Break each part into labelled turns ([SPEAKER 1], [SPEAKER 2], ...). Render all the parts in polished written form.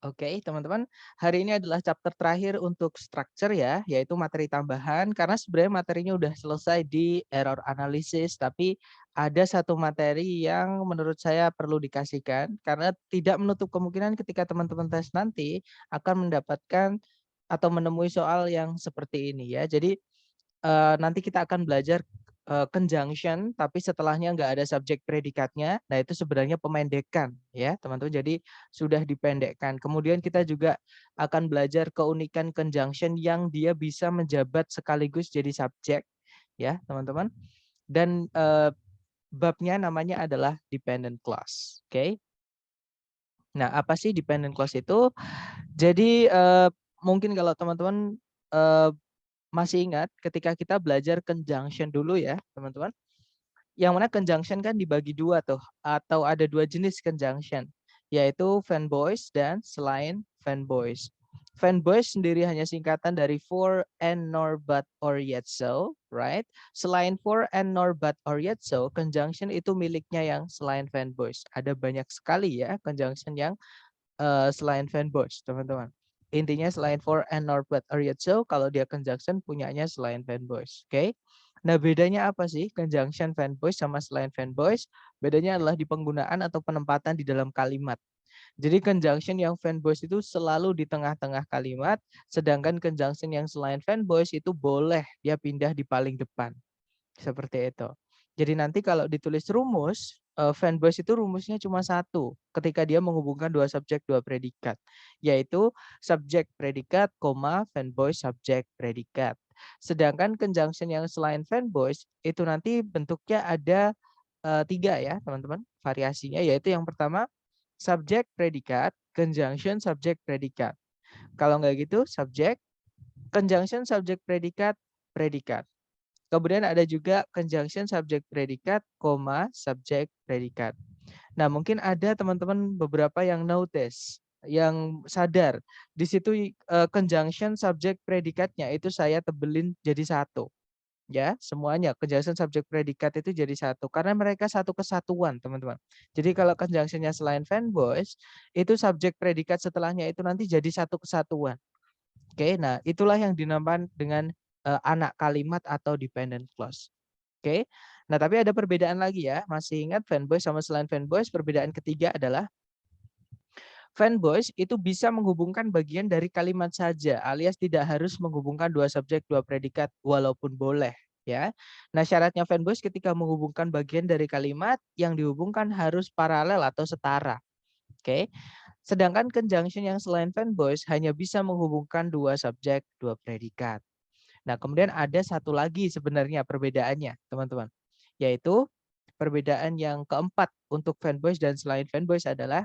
[SPEAKER 1] Oke, teman-teman, hari ini adalah chapter terakhir untuk structure ya, yaitu materi tambahan karena sebenarnya materinya udah selesai di error analysis, tapi ada satu materi yang menurut saya perlu dikasihkan karena tidak menutup kemungkinan ketika teman-teman tes nanti akan mendapatkan atau menemui soal yang seperti ini ya. Jadi nanti kita akan belajar, conjunction tapi setelahnya nggak ada subjek predikatnya. Nah itu sebenarnya pemendekan ya teman-teman, jadi sudah dipendekkan. Kemudian kita juga akan belajar keunikan conjunction yang dia bisa menjabat sekaligus jadi subjek ya teman-teman. Dan, babnya namanya adalah dependent clause, oke. Nah apa sih dependent clause itu? Jadi, mungkin kalau teman-teman, eee masih ingat ketika kita belajar conjunction dulu ya, teman-teman. Yang mana conjunction kan dibagi dua tuh, atau ada dua jenis conjunction, yaitu fan voice dan selain fan voice. Fan voice sendiri hanya singkatan dari for and nor but or yet so, right? Selain for and nor but or yet so, conjunction itu miliknya yang selain fan voice. Ada banyak sekali ya conjunction yang selain fan voice, teman-teman. Intinya selain for and nor but or yet so, kalau dia conjunction punyanya selain fan voice, oke? Nah, bedanya apa sih conjunction fan voice sama selain fan voice? Bedanya adalah di penggunaan atau penempatan di dalam kalimat. Jadi conjunction yang fan voice itu selalu di tengah-tengah kalimat, sedangkan conjunction yang selain fan voice itu boleh dia pindah di paling depan. Seperti itu. Jadi nanti kalau ditulis rumus, fan voice itu rumusnya cuma satu, ketika dia menghubungkan dua subjek, dua predikat, yaitu subjek predikat, koma, fan voice subjek predikat. Sedangkan conjunction yang selain fan voice itu nanti bentuknya ada, 3 ya teman-teman, variasinya, yaitu yang pertama subjek predikat, conjunction subjek predikat. Kalau nggak gitu subjek, conjunction subjek predikat, predikat. Kemudian ada juga conjunction subjek predikat, koma, subjek predikat. Nah, mungkin ada teman-teman beberapa yang notice, yang sadar di situ conjunction subjek predikatnya itu saya tebelin jadi satu. Ya, semuanya conjunction subjek predikat itu jadi satu karena mereka satu kesatuan, teman-teman. Jadi kalau conjunctionnya selain fan voice, itu subjek predikat setelahnya itu nanti jadi satu kesatuan. Oke, nah itulah yang dinamakan dengan anak kalimat atau dependent clause. Oke. Nah, tapi ada perbedaan lagi ya. Masih ingat fan voice sama selain fan voice? Perbedaan ketiga adalah fan voice itu bisa menghubungkan bagian dari kalimat saja, alias tidak harus menghubungkan dua subjek, dua predikat, walaupun boleh ya. Nah, syaratnya fan voice ketika menghubungkan bagian dari kalimat yang dihubungkan harus paralel atau setara. Oke. Sedangkan conjunction yang selain fan voice hanya bisa menghubungkan dua subjek, dua predikat. Nah, kemudian ada satu lagi sebenarnya perbedaannya, teman-teman. Yaitu perbedaan yang keempat untuk fan voice dan selain fan voice adalah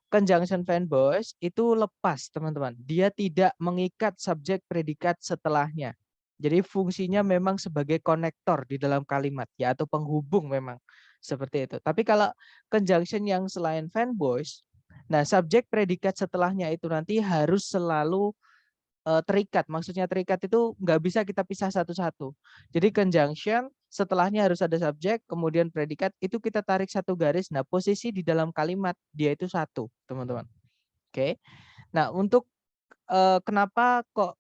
[SPEAKER 1] conjunction fan voice itu lepas, teman-teman. Dia tidak mengikat subjek predikat setelahnya. Jadi fungsinya memang sebagai konektor di dalam kalimat ya atau penghubung memang seperti itu. Tapi kalau conjunction yang selain fan voice, nah subjek predikat setelahnya itu nanti harus selalu terikat, maksudnya terikat itu nggak bisa kita pisah satu-satu. Jadi conjunction, setelahnya harus ada subjek, kemudian predikat, itu kita tarik satu garis. Nah, posisi di dalam kalimat dia itu satu, teman-teman. Oke. Nah, untuk kenapa kok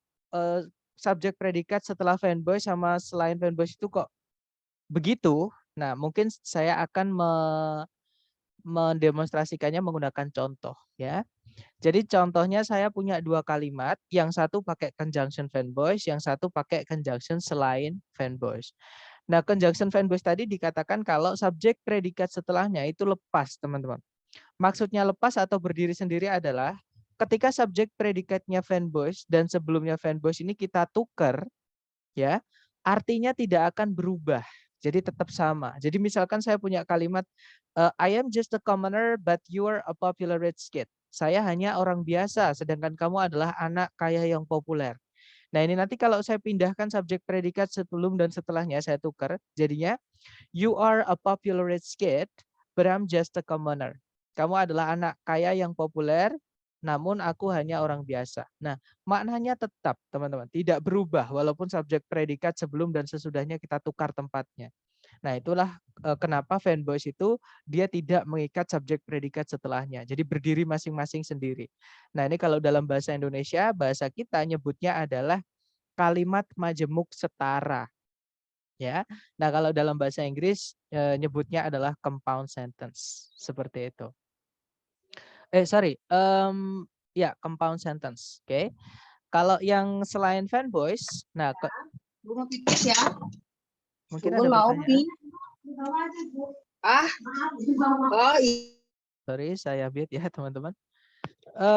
[SPEAKER 1] subjek predikat setelah fanboy sama selain fanboy itu kok begitu? Nah, mungkin saya akan mendemonstrasikannya menggunakan contoh ya. Jadi contohnya saya punya dua kalimat, yang satu pakai conjunction fan voice, yang satu pakai conjunction selain fan voice. Nah, conjunction fan voice tadi dikatakan kalau subjek predikat setelahnya itu lepas, teman-teman. Maksudnya lepas atau berdiri sendiri adalah ketika subjek predikatnya fan voice dan sebelumnya fan voice ini kita tukar, ya, artinya tidak akan berubah. Jadi tetap sama. Jadi misalkan saya punya kalimat, I am just a commoner but you are a popular rich kid. Saya hanya orang biasa, sedangkan kamu adalah anak kaya yang populer. Nah ini nanti kalau saya pindahkan subjek predikat sebelum dan setelahnya saya tukar, jadinya you are a popular rich kid, but I'm just a commoner. Kamu adalah anak kaya yang populer, namun aku hanya orang biasa. Nah, maknanya tetap, teman-teman, tidak berubah walaupun subjek predikat sebelum dan sesudahnya kita tukar tempatnya. Nah, itulah kenapa fanboys itu dia tidak mengikat subjek predikat setelahnya. Jadi berdiri masing-masing sendiri. Nah, ini kalau dalam bahasa Indonesia, bahasa kita nyebutnya adalah kalimat majemuk setara. Ya. Nah, kalau dalam bahasa Inggris nyebutnya adalah compound sentence. Seperti itu. Sorry, ya compound sentence. Oke. Kalau yang selain fanboys, nah
[SPEAKER 2] Gue mau pipis ya.
[SPEAKER 1] mungkin
[SPEAKER 2] Gue
[SPEAKER 1] ada
[SPEAKER 2] mau
[SPEAKER 1] pertanyaan.
[SPEAKER 2] Oh iya.
[SPEAKER 1] Sorry, saya mute ya teman-teman.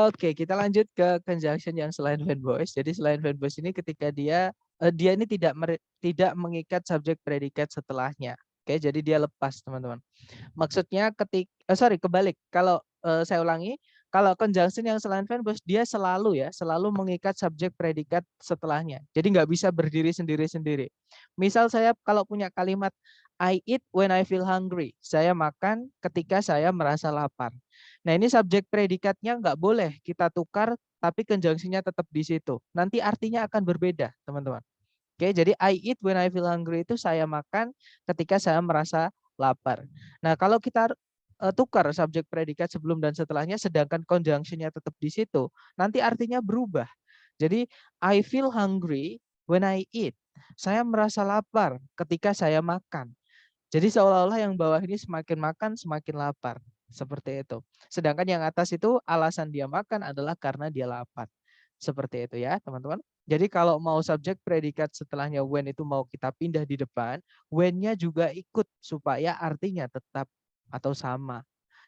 [SPEAKER 1] Oke, kita lanjut ke conjunction yang selain fanboys. Jadi selain fanboys ini ketika dia ini tidak mengikat subjek predikat setelahnya. Oke, jadi dia lepas teman-teman. Maksudnya kebalik. Kalau saya ulangi, kalau conjunction yang selain fanboys dia selalu mengikat subjek predikat setelahnya. Jadi nggak bisa berdiri sendiri-sendiri. Misal saya kalau punya kalimat I eat when I feel hungry. Saya makan ketika saya merasa lapar. Nah, ini subjek predikatnya nggak boleh kita tukar, tapi conjunctionnya tetap di situ. Nanti artinya akan berbeda, teman-teman. Oke, jadi I eat when I feel hungry itu saya makan ketika saya merasa lapar. Nah, kalau kita tukar subjek predikat sebelum dan setelahnya, sedangkan conjunctionnya tetap di situ, nanti artinya berubah. Jadi I feel hungry when I eat. Saya merasa lapar ketika saya makan. Jadi seolah-olah yang bawah ini semakin makan semakin lapar. Seperti itu. Sedangkan yang atas itu alasan dia makan adalah karena dia lapar. Seperti itu ya teman-teman. Jadi kalau mau subjek predikat setelahnya when itu mau kita pindah di depan, when-nya juga ikut supaya artinya tetap atau sama.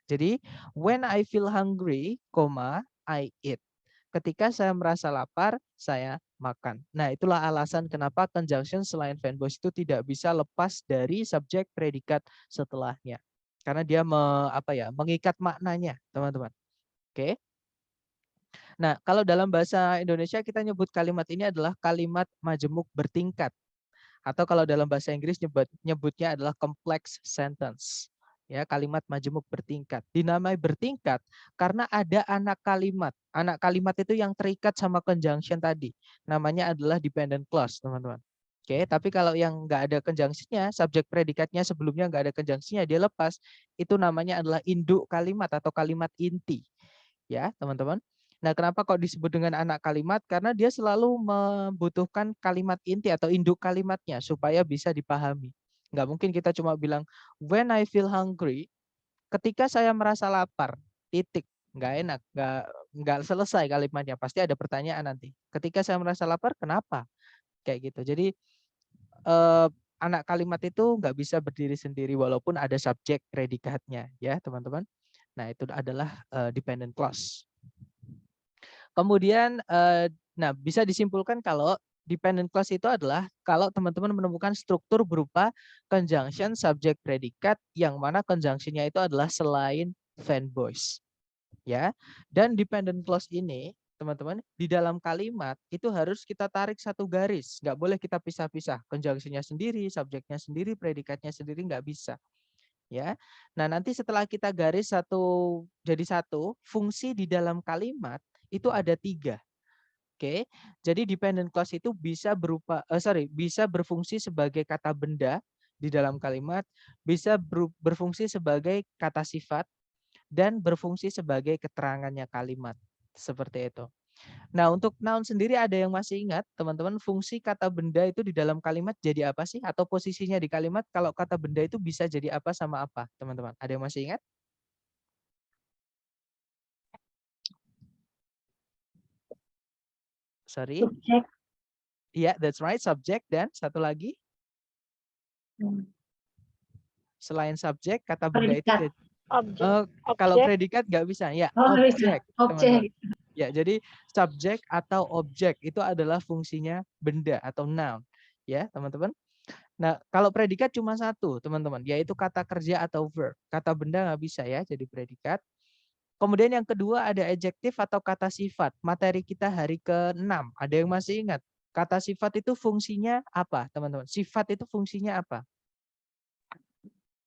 [SPEAKER 1] Jadi when I feel hungry, I eat. Ketika saya merasa lapar, saya makan. Nah, itulah alasan kenapa conjunction selain fanboys itu tidak bisa lepas dari subjek predikat setelahnya. Karena dia mengikat maknanya, teman-teman. Oke. Nah, kalau dalam bahasa Indonesia kita nyebut kalimat ini adalah kalimat majemuk bertingkat. Atau kalau dalam bahasa Inggris nyebutnya adalah complex sentence. Ya, kalimat majemuk bertingkat. Dinamai bertingkat karena ada anak kalimat. Anak kalimat itu yang terikat sama conjunction tadi. Namanya adalah dependent clause, teman-teman. Oke, tapi kalau yang nggak ada conjunction-nya, subjek predikatnya sebelumnya nggak ada conjunction-nya, dia lepas. Itu namanya adalah induk kalimat atau kalimat inti. Ya, teman-teman. Nah, kenapa kok disebut dengan anak kalimat? Karena dia selalu membutuhkan kalimat inti atau induk kalimatnya supaya bisa dipahami. Nggak mungkin kita cuma bilang, when I feel hungry, ketika saya merasa lapar, titik. Nggak enak, nggak selesai kalimatnya. Pasti ada pertanyaan nanti. Ketika saya merasa lapar, kenapa? Kayak gitu. Jadi, anak kalimat itu nggak bisa berdiri sendiri walaupun ada subjek predikatnya. Ya, teman-teman. Nah, itu adalah dependent clause. Kemudian, nah bisa disimpulkan kalau dependent clause itu adalah kalau teman-teman menemukan struktur berupa conjunction, subject, predikat, yang mana conjunction-nya itu adalah selain fanboys. Ya, dan dependent clause ini, teman-teman, di dalam kalimat itu harus kita tarik satu garis. Nggak boleh kita pisah-pisah. Conjunction-nya sendiri, subjeknya sendiri, predikatnya sendiri, nggak bisa. Ya, nah nanti setelah kita garis jadi satu, fungsi di dalam kalimat itu ada 3. Oke, jadi dependent clause itu bisa bisa berfungsi sebagai kata benda di dalam kalimat, bisa berfungsi sebagai kata sifat, dan berfungsi sebagai keterangannya kalimat. Seperti itu. Nah, untuk noun sendiri ada yang masih ingat, teman-teman, fungsi kata benda itu di dalam kalimat jadi apa sih? Atau posisinya di kalimat kalau kata benda itu bisa jadi apa sama apa, teman-teman? Ada yang masih ingat? Sorry.
[SPEAKER 3] Subjek.
[SPEAKER 1] Iya, that's right, subjek, dan satu lagi selain subjek kata benda itu
[SPEAKER 3] Predikat.
[SPEAKER 1] kalau predikat nggak bisa ya, objek, teman-teman. Ya, jadi subjek atau objek itu adalah fungsinya benda atau noun, ya teman-teman. Nah, kalau predikat cuma satu, teman-teman, yaitu kata kerja atau verb. Kata benda nggak bisa ya jadi predikat. Kemudian yang kedua ada adjektif atau kata sifat. Materi kita hari ke-6. Ada yang masih ingat? Kata sifat itu fungsinya apa, teman-teman? Sifat itu fungsinya apa?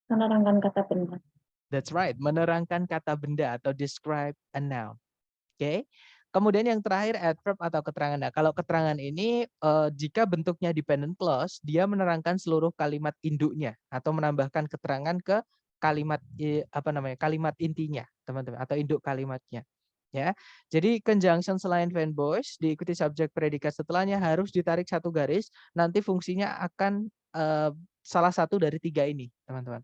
[SPEAKER 3] Menerangkan kata benda.
[SPEAKER 1] That's right, menerangkan kata benda atau describe a noun. Oke. Kemudian yang terakhir adverb atau keterangan. Nah, kalau keterangan ini jika bentuknya dependent clause, dia menerangkan seluruh kalimat induknya atau menambahkan keterangan ke kalimat kalimat intinya, teman-teman, atau induk kalimatnya. Ya. Jadi conjunction selain verb voice diikuti subjek predikat setelahnya harus ditarik satu garis, nanti fungsinya akan salah satu dari tiga ini, teman-teman.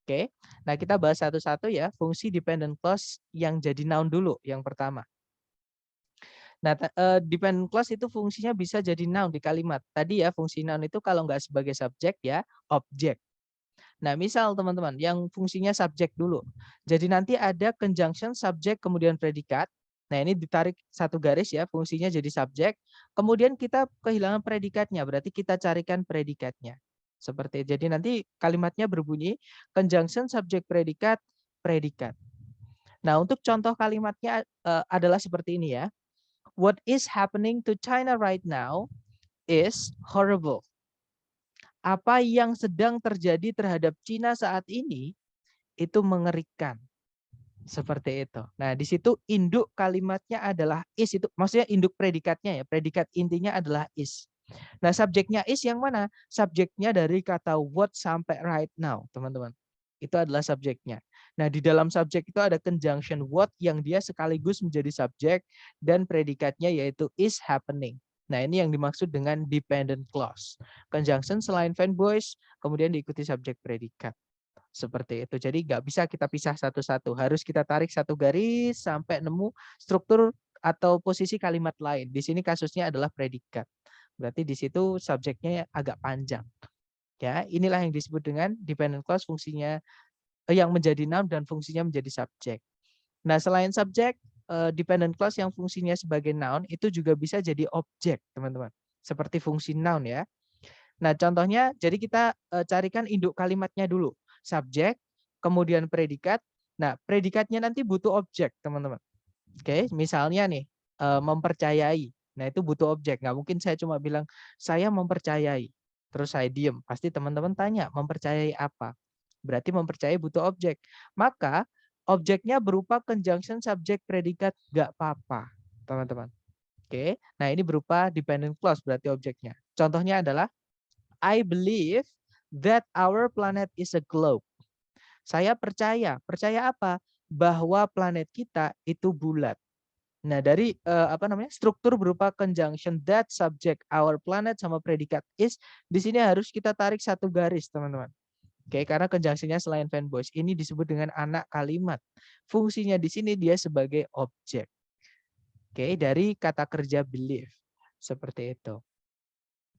[SPEAKER 1] Oke. Nah, kita bahas satu-satu ya, fungsi dependent clause yang jadi noun dulu yang pertama. Nah, dependent clause itu fungsinya bisa jadi noun di kalimat. Tadi ya fungsi noun itu kalau nggak sebagai subjek ya objek. Nah, misal teman-teman yang fungsinya subjek dulu. Jadi nanti ada conjunction subjek kemudian predikat. Nah, ini ditarik satu garis ya, fungsinya jadi subjek. Kemudian kita kehilangan predikatnya, berarti kita carikan predikatnya. Seperti itu. Jadi nanti kalimatnya berbunyi conjunction subjek predikat predikat. Nah, untuk contoh kalimatnya adalah seperti ini ya. What is happening to China right now is horrible. Apa yang sedang terjadi terhadap Cina saat ini itu mengerikan. Seperti itu. Nah, di situ induk kalimatnya adalah is, itu maksudnya induk predikatnya ya. Predikat intinya adalah is. Nah, subjeknya is yang mana? Subjeknya dari kata what sampai right now, teman-teman. Itu adalah subjeknya. Nah, di dalam subjek itu ada conjunction what yang dia sekaligus menjadi subjek dan predikatnya yaitu is happening. Nah, ini yang dimaksud dengan dependent clause. Conjunction selain verb voice, kemudian diikuti subjek predikat. Seperti itu. Jadi nggak bisa kita pisah satu-satu. Harus kita tarik satu garis sampai nemu struktur atau posisi kalimat lain. Di sini kasusnya adalah predikat. Berarti di situ subjeknya agak panjang. Ya, inilah yang disebut dengan dependent clause fungsinya yang menjadi noun dan fungsinya menjadi subjek. Nah, selain subjek, dependent clause yang fungsinya sebagai noun itu juga bisa jadi objek, teman-teman. Seperti fungsi noun ya. Nah, contohnya jadi kita carikan induk kalimatnya dulu. Subjek, kemudian predikat. Nah, predikatnya nanti butuh objek, teman-teman. Oke, misalnya nih, mempercayai. Nah, itu butuh objek. Nggak mungkin saya cuma bilang, saya mempercayai. Terus saya diem. Pasti teman-teman tanya, mempercayai apa? Berarti mempercayai butuh objek. Maka, objeknya berupa conjunction subjek predikat nggak apa-apa, teman-teman. Oke, nah ini berupa dependent clause berarti objeknya. Contohnya adalah, I believe that our planet is a globe. Saya percaya apa? Bahwa planet kita itu bulat. Nah, dari struktur berupa conjunction that, subject, our planet sama predikat is, di sini harus kita tarik satu garis, teman-teman. Oke, karena conjunctionnya selain verb voice ini disebut dengan anak kalimat. Fungsinya di sini dia sebagai objek. Oke, dari kata kerja believe. Seperti itu.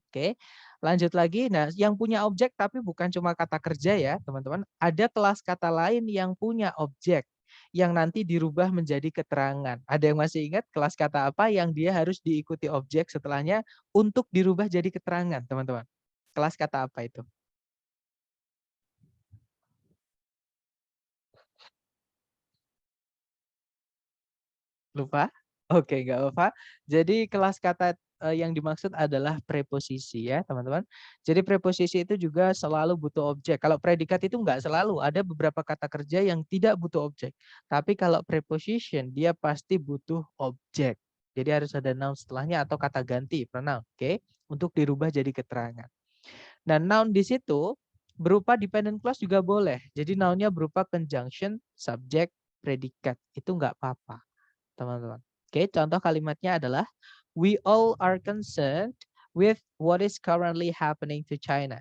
[SPEAKER 1] Oke, lanjut lagi. Nah, yang punya objek tapi bukan cuma kata kerja ya, teman-teman. Ada kelas kata lain yang punya objek yang nanti dirubah menjadi keterangan. Ada yang masih ingat kelas kata apa yang dia harus diikuti objek setelahnya untuk dirubah jadi keterangan, teman-teman? Kelas kata apa itu? Lupa? Oke, nggak apa. Jadi kelas kata yang dimaksud adalah preposisi ya, teman-teman. Jadi preposisi itu juga selalu butuh objek. Kalau predikat itu nggak selalu, ada beberapa kata kerja yang tidak butuh objek. Tapi kalau preposition dia pasti butuh objek. Jadi harus ada noun setelahnya atau kata ganti, pronoun, oke, untuk dirubah jadi keterangan. Nah, noun di situ berupa dependent clause juga boleh. Jadi nounnya berupa conjunction, subject, predikat. Itu nggak apa-apa, teman-teman. Oke, contoh kalimatnya adalah we all are concerned with what is currently happening to China.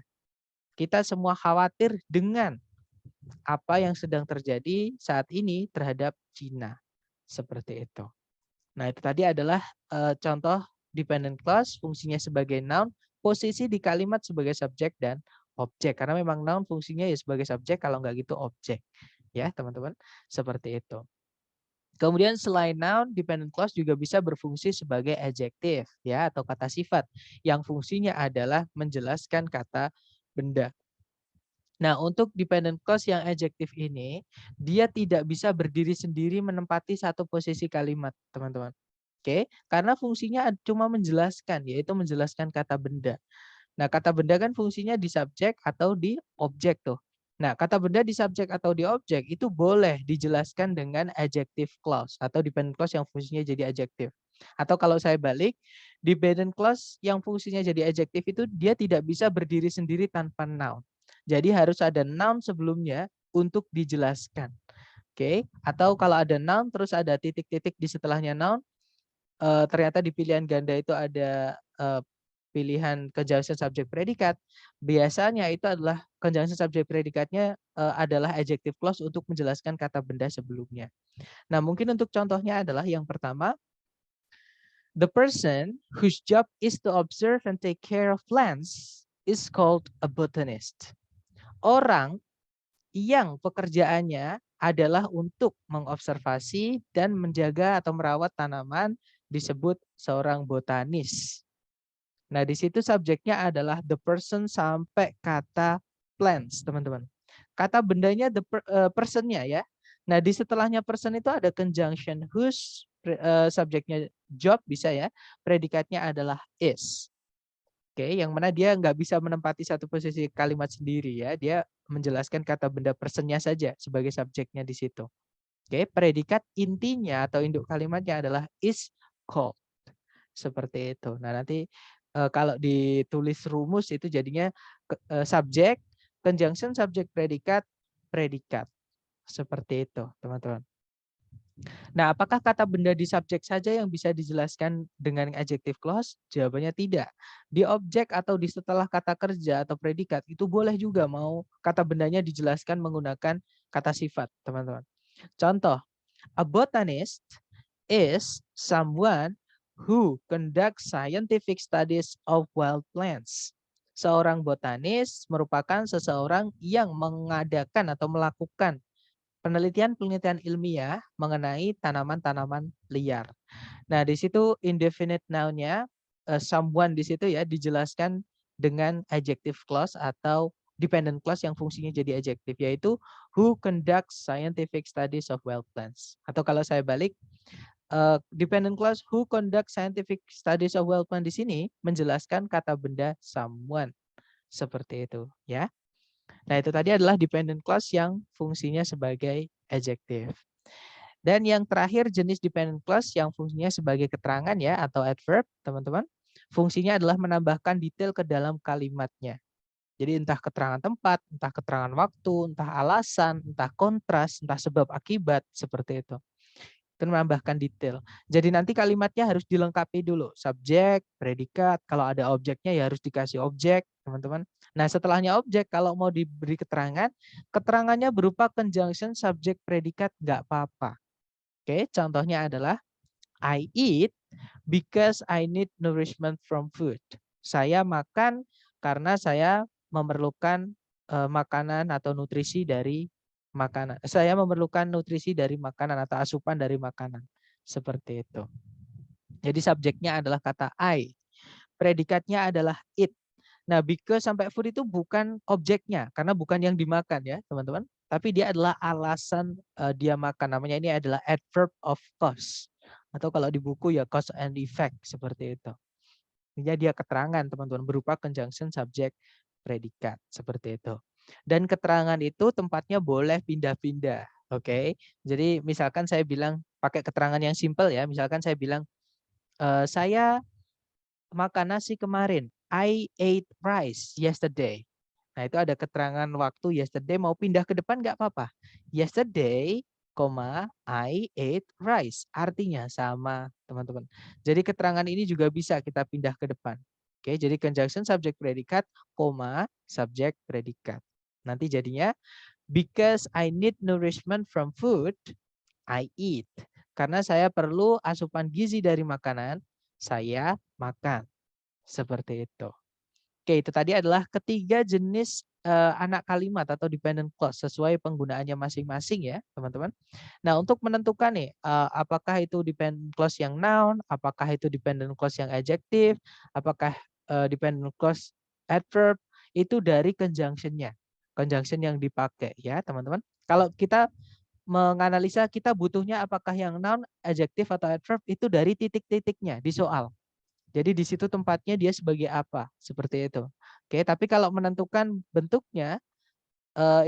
[SPEAKER 1] Kita semua khawatir dengan apa yang sedang terjadi saat ini terhadap Cina. Seperti itu. Nah, itu tadi adalah contoh dependent clause fungsinya sebagai noun, posisi di kalimat sebagai subjek dan objek. Karena memang noun fungsinya ya sebagai subjek, kalau nggak gitu objek. Ya, teman-teman. Seperti itu. Kemudian selain noun, dependent clause juga bisa berfungsi sebagai adjective ya atau kata sifat yang fungsinya adalah menjelaskan kata benda. Nah, untuk dependent clause yang adjective ini, dia tidak bisa berdiri sendiri menempati satu posisi kalimat, teman-teman. Oke, karena fungsinya cuma menjelaskan, yaitu menjelaskan kata benda. Nah, kata benda kan fungsinya di subjek atau di objek tuh. Nah, kata benda di subjek atau di objek itu boleh dijelaskan dengan adjective clause atau dependent clause yang fungsinya jadi adjektif. Atau kalau saya balik, dependent clause yang fungsinya jadi adjektif itu dia tidak bisa berdiri sendiri tanpa noun. Jadi harus ada noun sebelumnya untuk dijelaskan. Oke, atau kalau ada noun terus ada titik-titik di setelahnya noun, ternyata di pilihan ganda itu ada pilihan conjunction subject predikat, biasanya itu adalah conjunction subject predikatnya adalah adjective clause untuk menjelaskan kata benda sebelumnya. Nah, mungkin untuk contohnya adalah yang pertama, the person whose job is to observe and take care of plants is called a botanist. Orang yang pekerjaannya adalah untuk mengobservasi dan menjaga atau merawat tanaman disebut seorang botanis. Nah, di situ subjeknya adalah the person sampai kata plants, teman-teman. Kata bendanya personnya ya. Nah, di setelahnya person itu ada conjunction whose, subjeknya job bisa ya, predikatnya adalah is. Oke, yang mana dia nggak bisa menempati satu posisi kalimat sendiri ya, dia menjelaskan kata benda personnya saja sebagai subjeknya di situ. Oke, predikat intinya atau induk kalimatnya adalah is called. Seperti itu. Nah, nanti kalau ditulis rumus itu jadinya subjek, conjunction subjek predikat, predikat. Seperti itu, teman-teman. Nah, apakah kata benda di subjek saja yang bisa dijelaskan dengan adjective clause? Jawabannya tidak. Di objek atau di setelah kata kerja atau predikat itu boleh juga mau kata bendanya dijelaskan menggunakan kata sifat, teman-teman. Contoh, a botanist is someone who conducts scientific studies of wild plants. Seorang botanis merupakan seseorang yang mengadakan atau melakukan penelitian-penelitian ilmiah mengenai tanaman-tanaman liar. Nah, di situ indefinite noun-nya someone di situ ya dijelaskan dengan adjective clause atau dependent clause yang fungsinya jadi adjektif, yaitu who conducts scientific studies of wild plants. Atau kalau saya balik, dependent clause who conduct scientific studies of wild plant di sini menjelaskan kata benda someone. Seperti itu ya. Nah, itu tadi adalah dependent clause yang fungsinya sebagai adjektif. Dan yang terakhir jenis dependent clause yang fungsinya sebagai keterangan ya atau adverb, teman-teman. Fungsinya adalah menambahkan detail ke dalam kalimatnya. Jadi entah keterangan tempat, entah keterangan waktu, entah alasan, entah kontras, entah sebab akibat, seperti itu. Itu menambahkan detail. Jadi nanti kalimatnya harus dilengkapi dulu. Subjek, predikat, kalau ada objeknya ya harus dikasih objek, teman-teman. Nah, setelahnya objek, kalau mau diberi keterangan, keterangannya berupa conjunction subjek predikat nggak apa-apa. Oke, contohnya adalah I eat because I need nourishment from food. Saya makan karena saya memerlukan makanan atau nutrisi dari makanan. Saya memerlukan nutrisi dari makanan atau asupan dari makanan. Seperti itu. Jadi subjeknya adalah kata I. Predikatnya adalah it. Nah, because sampai food itu bukan objeknya karena bukan yang dimakan ya, teman-teman. Tapi dia adalah alasan dia makan. Namanya ini adalah adverb of cause. Atau kalau di buku ya cause and effect seperti itu. Ini dia keterangan teman-teman berupa conjunction subject predikat seperti itu. Dan keterangan itu tempatnya boleh pindah-pindah. Oke. Jadi misalkan saya bilang pakai keterangan yang simple ya. Misalkan saya bilang saya makan nasi kemarin. I ate rice yesterday. Nah, itu ada keterangan waktu yesterday, mau pindah ke depan nggak apa-apa. Yesterday, I ate rice. Artinya sama, teman-teman. Jadi keterangan ini juga bisa kita pindah ke depan. Oke, jadi conjunction subject predikat, subject predikat. Nanti jadinya because I need nourishment from food, I eat. Karena saya perlu asupan gizi dari makanan, saya makan. Seperti itu. Oke, itu tadi adalah ketiga jenis anak kalimat atau dependent clause sesuai penggunaannya masing-masing ya, teman-teman. Nah, untuk menentukan nih apakah itu dependent clause yang noun, apakah itu dependent clause yang adjektif, apakah dependent clause adverb, itu dari conjunction-nya. Conjunction yang dipakai ya, teman-teman. Kalau kita menganalisa kita butuhnya apakah yang noun, adjektif atau adverb itu dari titik-titiknya di soal. Jadi di situ tempatnya dia sebagai apa, seperti itu. Oke, tapi kalau menentukan bentuknya,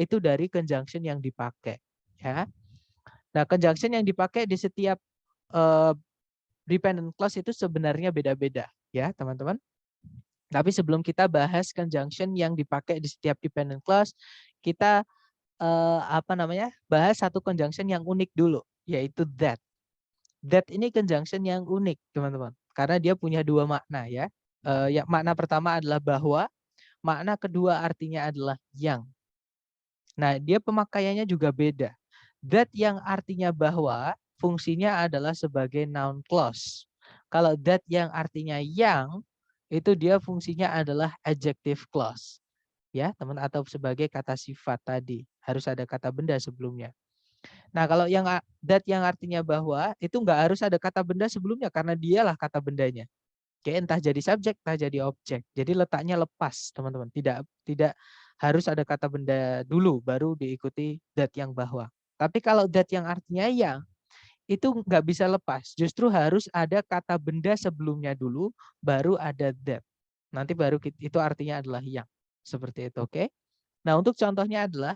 [SPEAKER 1] itu dari conjunction yang dipakai, ya. Nah, conjunction yang dipakai di setiap dependent clause itu sebenarnya beda-beda, ya, teman-teman. Tapi sebelum kita bahas conjunction yang dipakai di setiap dependent clause, kita bahas satu conjunction yang unik dulu, yaitu that. That ini conjunction yang unik, teman-teman, karena dia punya dua makna, ya. Makna pertama adalah bahwa, makna kedua artinya adalah yang. Nah, dia pemakaiannya juga beda. That yang artinya bahwa, fungsinya adalah sebagai noun clause. Kalau that yang artinya yang, itu dia fungsinya adalah adjective clause. Ya, teman, atau sebagai kata sifat tadi. Harus ada kata benda sebelumnya. Nah, kalau that yang artinya bahwa, itu nggak harus ada kata benda sebelumnya karena dialah kata bendanya. Oke, entah jadi subjek, entah jadi objek. Jadi letaknya lepas, teman-teman. Tidak harus ada kata benda dulu, baru diikuti that yang bahwa. Tapi kalau that yang artinya yang, itu nggak bisa lepas. Justru harus ada kata benda sebelumnya dulu, baru ada that. Nanti baru itu artinya adalah yang. Seperti itu, oke? Nah, untuk contohnya adalah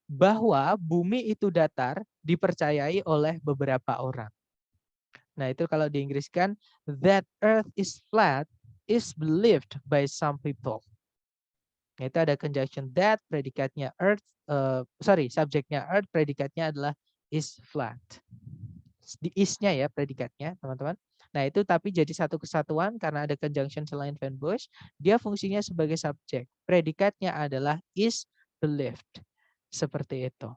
[SPEAKER 1] bahwa bumi itu datar dipercayai oleh beberapa orang. Nah, itu kalau di Inggris kan, that earth is flat is believed by some people. Nah, itu ada conjunction that, predikatnya earth, subjeknya earth, predikatnya adalah is flat. Di is-nya ya predikatnya, teman-teman. Nah, itu tapi jadi satu kesatuan karena ada conjunction selain Van Bush, dia fungsinya sebagai subjek. Predikatnya adalah is believed. Seperti itu.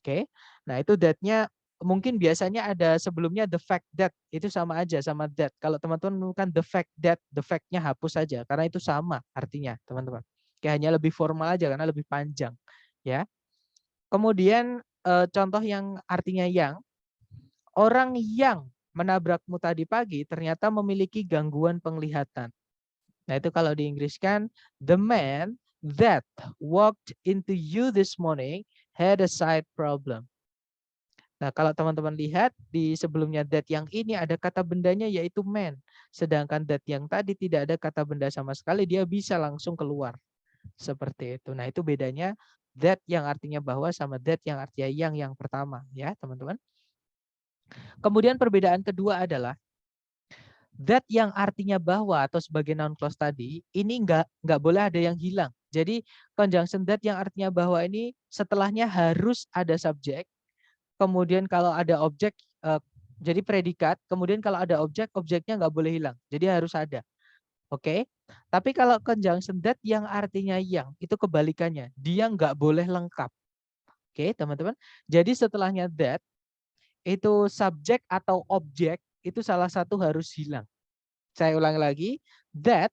[SPEAKER 1] Oke. Nah, itu that-nya mungkin biasanya ada sebelumnya the fact that, itu sama aja sama that. Kalau teman-teman menemukan the fact that, the fact-nya hapus saja karena itu sama artinya, teman-teman. Kayak hanya lebih formal aja karena lebih panjang, ya. Kemudian contoh yang artinya yang, orang yang menabrakmu tadi pagi ternyata memiliki gangguan penglihatan. Nah, itu kalau di Inggris kan, the man that walked into you this morning had a sight problem. Nah, kalau teman-teman lihat di sebelumnya that yang ini ada kata bendanya yaitu man. Sedangkan that yang tadi tidak ada kata benda sama sekali, dia bisa langsung keluar. Seperti itu. Nah, itu bedanya that yang artinya bahwa sama that yang artinya yang pertama, ya, teman-teman. Kemudian perbedaan kedua adalah that yang artinya bahwa atau sebagai noun clause tadi, ini nggak boleh ada yang hilang. Jadi conjunction that yang artinya bahwa ini setelahnya harus ada subjek. Kemudian kalau ada objek, jadi predikat. Kemudian kalau ada objek, objeknya nggak boleh hilang. Jadi harus ada. Oke. Tapi kalau conjunction that yang artinya yang, itu kebalikannya. Dia nggak boleh lengkap. Oke, teman-teman. Jadi setelahnya that, itu subjek atau objek, itu salah satu harus hilang. Saya ulang lagi. That,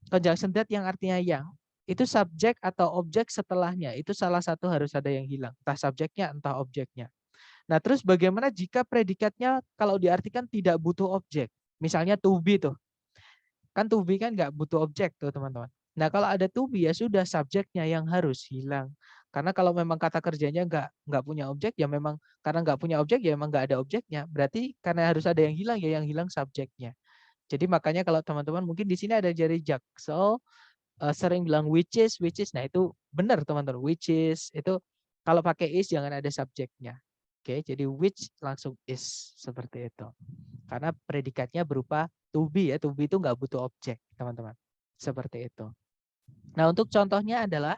[SPEAKER 1] conjunction that yang artinya yang, itu subjek atau objek setelahnya. Itu salah satu harus ada yang hilang. Entah subjeknya, entah objeknya. Nah, terus bagaimana jika predikatnya kalau diartikan tidak butuh objek? Misalnya to be tuh. Kan to be kan nggak butuh objek tuh, teman-teman. Nah, kalau ada to be ya sudah subjeknya yang harus hilang. Karena kalau memang kata kerjanya nggak punya objek, ya memang karena nggak punya objek ya memang nggak ada objeknya. Berarti karena harus ada yang hilang ya yang hilang subjeknya. Jadi makanya kalau teman-teman mungkin di sini ada jari Jaksel sering bilang which is. Nah, itu benar teman-teman. Which is itu kalau pakai is jangan ada subjeknya. Oke, jadi which langsung is seperti itu. Karena predikatnya berupa to be ya. To be itu nggak butuh objek, teman-teman. Seperti itu. Nah, untuk contohnya adalah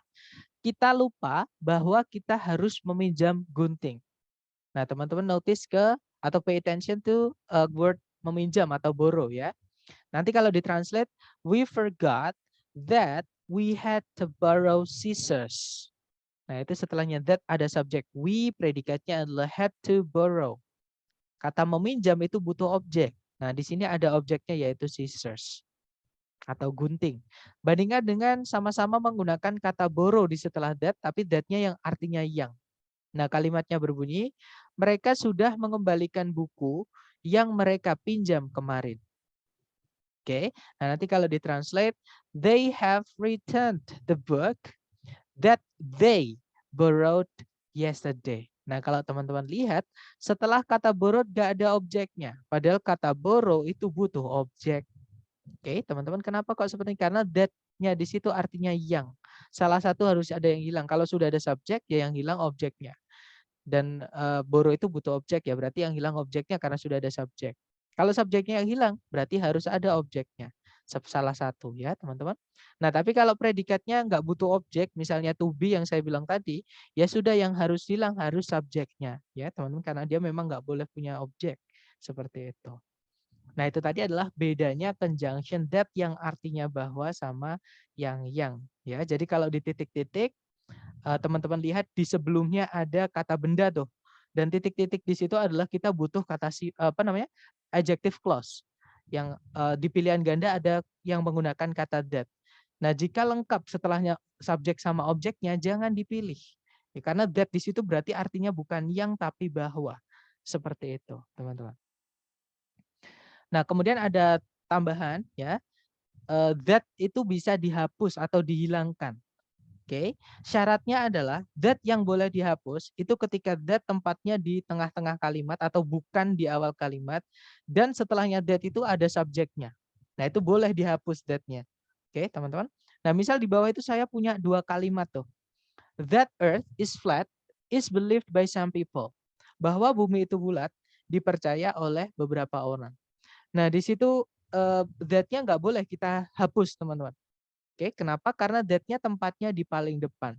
[SPEAKER 1] kita lupa bahwa kita harus meminjam gunting. Nah, teman-teman notice atau pay attention to word meminjam atau borrow ya. Nanti kalau ditranslate, we forgot that we had to borrow scissors. Nah, itu setelahnya that ada subjek. We, predikatnya adalah had to borrow. Kata meminjam itu butuh objek. Nah, di sini ada objeknya yaitu scissors atau gunting. Bandingkan dengan sama-sama menggunakan kata borrow di setelah that, tapi that-nya yang artinya yang. Nah, kalimatnya berbunyi, mereka sudah mengembalikan buku yang mereka pinjam kemarin. Oke, nah nanti kalau ditranslate, they have returned the book that they borrowed yesterday. Nah, kalau teman-teman lihat, setelah kata borrowed gak ada objeknya. Padahal kata borrow itu butuh objek. Oke, teman-teman, kenapa kok seperti ini? Karena that-nya di situ artinya yang. Salah satu harus ada yang hilang. Kalau sudah ada subjek, ya yang hilang objeknya. Dan borrow itu butuh objek ya, berarti yang hilang objeknya karena sudah ada subjek. Kalau subjeknya yang hilang, berarti harus ada objeknya. Salah satu ya teman-teman. Nah tapi kalau predikatnya nggak butuh objek, misalnya to be yang saya bilang tadi, ya sudah yang harus hilang harus subjeknya ya teman-teman, karena dia memang nggak boleh punya objek seperti itu. Nah itu tadi adalah bedanya conjunction that yang artinya bahwa sama yang ya. Jadi kalau di titik-titik teman-teman lihat di sebelumnya ada kata benda tuh. Dan titik-titik di situ adalah kita butuh kata adjective clause. Yang di pilihan ganda ada yang menggunakan kata that. Nah, jika lengkap setelahnya subjek sama objeknya jangan dipilih. Ya, karena that di situ berarti artinya bukan yang tapi bahwa. Seperti itu, teman-teman. Nah, kemudian ada tambahan ya. That itu bisa dihapus atau dihilangkan. Oke, syaratnya adalah that yang boleh dihapus itu ketika that tempatnya di tengah-tengah kalimat atau bukan di awal kalimat dan setelahnya that itu ada subjeknya. Nah, itu boleh dihapus that-nya. Oke, teman-teman. Nah, misal di bawah itu saya punya dua kalimat tuh. That earth is flat is believed by some people. Bahwa bumi itu bulat dipercaya oleh beberapa orang. Nah, di situ that-nya nggak boleh kita hapus, teman-teman. Oke, kenapa? Karena that-nya tempatnya di paling depan.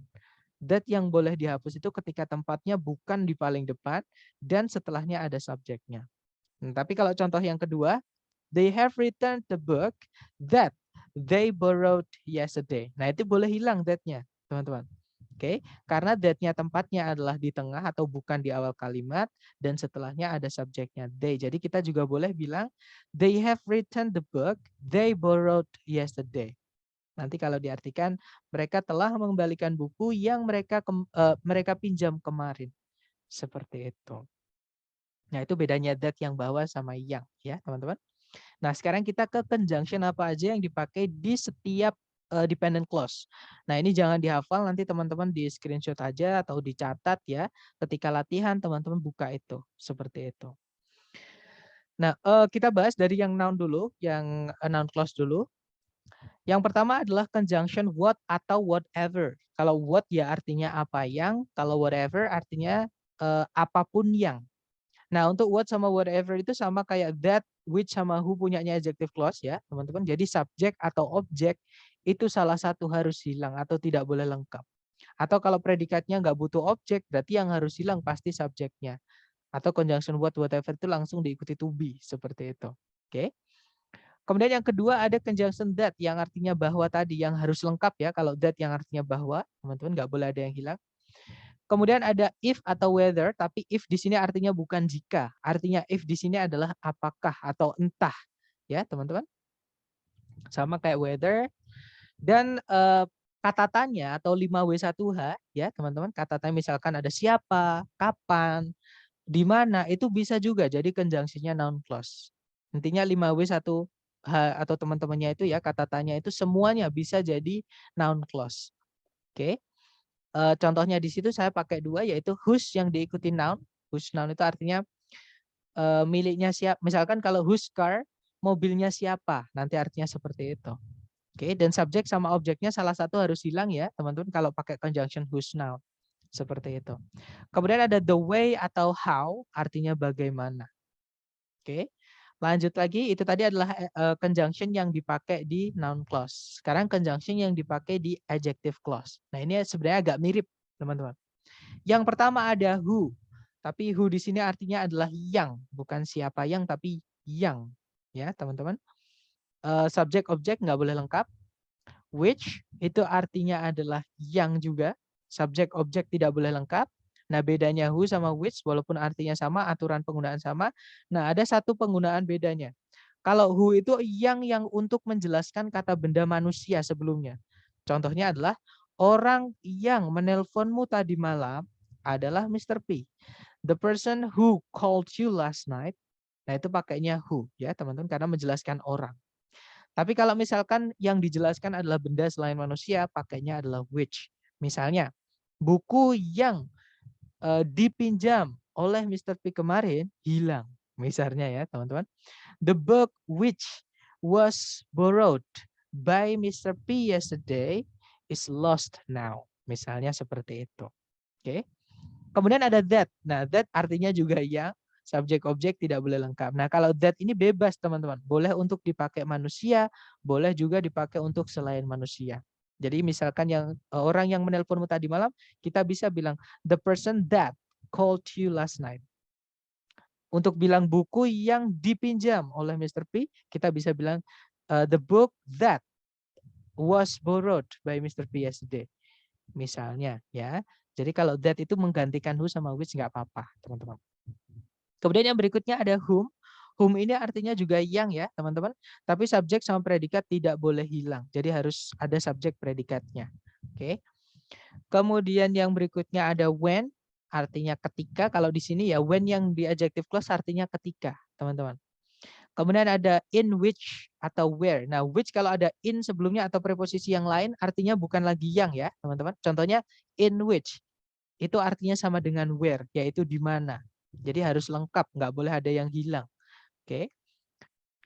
[SPEAKER 1] That yang boleh dihapus itu ketika tempatnya bukan di paling depan dan setelahnya ada subjeknya. Tapi kalau contoh yang kedua, they have returned the book that they borrowed yesterday. Nah, itu boleh hilang that-nya, teman-teman. Oke, karena that-nya tempatnya adalah di tengah atau bukan di awal kalimat dan setelahnya ada subjeknya they. Jadi kita juga boleh bilang they have returned the book they borrowed yesterday. Nanti kalau diartikan mereka telah mengembalikan buku yang mereka pinjam kemarin. Seperti itu. Nah, itu bedanya that yang bawah sama yang ya, teman-teman. Nah, sekarang kita ke conjunction apa aja yang dipakai di setiap dependent clause. Nah, ini jangan dihafal, nanti teman-teman di screenshot aja atau dicatat ya. Ketika latihan teman-teman buka itu, seperti itu. Nah, kita bahas dari yang noun dulu, yang noun clause dulu. Yang pertama adalah conjunction what atau whatever. Kalau what ya artinya apa yang, kalau whatever artinya apapun yang. Nah, untuk what sama whatever itu sama kayak that, which sama who punyanya adjective clause ya, teman-teman. Jadi subjek atau objek itu salah satu harus hilang atau tidak boleh lengkap. Atau kalau predikatnya nggak butuh objek, berarti yang harus hilang pasti subjeknya. Atau conjunction what, whatever itu langsung diikuti to be, seperti itu. Oke. Kemudian yang kedua ada conjunction that yang artinya bahwa tadi yang harus lengkap ya. Kalau that yang artinya bahwa, teman-teman nggak boleh ada yang hilang. Kemudian ada if atau whether, tapi if di sini artinya bukan jika. Artinya if di sini adalah apakah atau entah. Ya, teman-teman. Sama kayak whether. Dan kata tanya atau 5W1H ya, teman-teman. Kata tanya misalkan ada siapa, kapan, di mana, itu bisa juga jadi conjunction-nya noun clause. Intinya 5W1H atau teman-temannya itu ya, kata tanya itu semuanya bisa jadi noun clause. Oke. Contohnya di situ saya pakai dua, yaitu whose yang diikuti noun. Whose noun itu artinya miliknya siapa. Misalkan kalau whose car, mobilnya siapa. Nanti artinya seperti itu. Oke, dan subjek sama objeknya salah satu harus hilang ya, teman-teman, kalau pakai conjunction whose noun. Seperti itu. Kemudian ada the way atau how, artinya bagaimana. Oke. Lanjut lagi, itu tadi adalah conjunction yang dipakai di noun clause. Sekarang conjunction yang dipakai di adjective clause. Nah, ini sebenarnya agak mirip, teman-teman. Yang pertama ada who. Tapi who di sini artinya adalah yang, bukan siapa yang, tapi yang. Ya, teman-teman. Subjek objek nggak boleh lengkap. Which itu artinya adalah yang juga. Subjek objek tidak boleh lengkap. Nah, bedanya who sama which walaupun artinya sama, aturan penggunaan sama. Nah, ada satu penggunaan bedanya. Kalau who itu yang untuk menjelaskan kata benda manusia sebelumnya. Contohnya adalah orang yang menelponmu tadi malam adalah Mr. P. The person who called you last night. Nah, itu pakainya who ya, teman-teman, karena menjelaskan orang. Tapi kalau misalkan yang dijelaskan adalah benda selain manusia, pakainya adalah which. Misalnya, buku yang dipinjam oleh Mr. P kemarin hilang. Misalnya ya, teman-teman. The book which was borrowed by Mr. P yesterday is lost now. Misalnya seperti itu. Oke. Kemudian ada that. Nah, that artinya juga yang, subjek objek tidak boleh lengkap. Nah, kalau that ini bebas, teman-teman. Boleh untuk dipakai manusia, boleh juga dipakai untuk selain manusia. Jadi misalkan orang yang menelponmu tadi malam, kita bisa bilang the person that called you last night. Untuk bilang buku yang dipinjam oleh Mr. P, kita bisa bilang the book that was borrowed by Mr. P yesterday. Misalnya, ya. Jadi kalau that itu menggantikan who sama which nggak apa-apa, teman-teman. Kemudian yang berikutnya ada whom. Whom ini artinya juga yang, ya, teman-teman. Tapi subjek sama predikat tidak boleh hilang. Jadi harus ada subjek predikatnya. Oke. Kemudian yang berikutnya ada when, artinya ketika. Kalau di sini ya when yang di adjective clause artinya ketika, teman-teman. Kemudian ada in which atau where. Nah, which kalau ada in sebelumnya atau preposisi yang lain artinya bukan lagi yang, ya, teman-teman. Contohnya in which. Itu artinya sama dengan where, yaitu di mana. Jadi harus lengkap, nggak boleh ada yang hilang. Oke.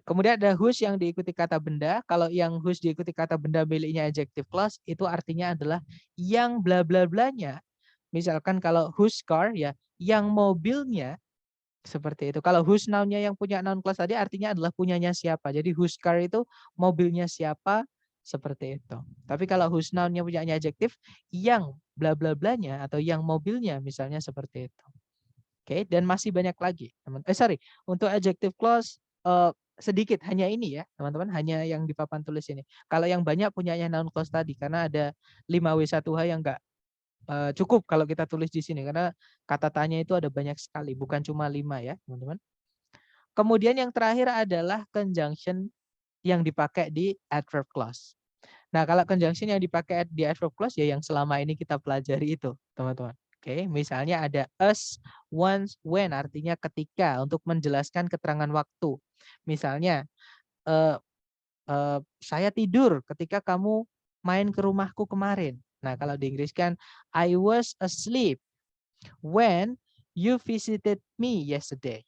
[SPEAKER 1] Kemudian ada whose yang diikuti kata benda. Kalau yang whose diikuti kata benda miliknya adjective clause, itu artinya adalah yang bla bla blanya. Misalkan kalau whose car, ya, yang mobilnya, seperti itu. Kalau whose noun-nya yang punya noun clause tadi artinya adalah punyanya siapa. Jadi whose car itu mobilnya siapa, seperti itu. Tapi kalau whose noun-nya punyanya adjektif, yang bla bla blanya atau yang mobilnya misalnya seperti itu. Oke, dan masih banyak lagi. Untuk adjective clause sedikit hanya ini, ya, teman-teman, hanya yang di papan tulis ini. Kalau yang banyak punyanya noun clause tadi karena ada 5W1H yang enggak cukup kalau kita tulis di sini karena kata tanya itu ada banyak sekali, bukan cuma 5, ya, teman-teman. Kemudian yang terakhir adalah conjunction yang dipakai di adverb clause. Nah, kalau conjunction yang dipakai di adverb clause ya yang selama ini kita pelajari itu, teman-teman. Oke, misalnya ada as, once, when artinya ketika untuk menjelaskan keterangan waktu. Misalnya saya tidur ketika kamu main ke rumahku kemarin. Nah, kalau di Inggris kan I was asleep when you visited me yesterday.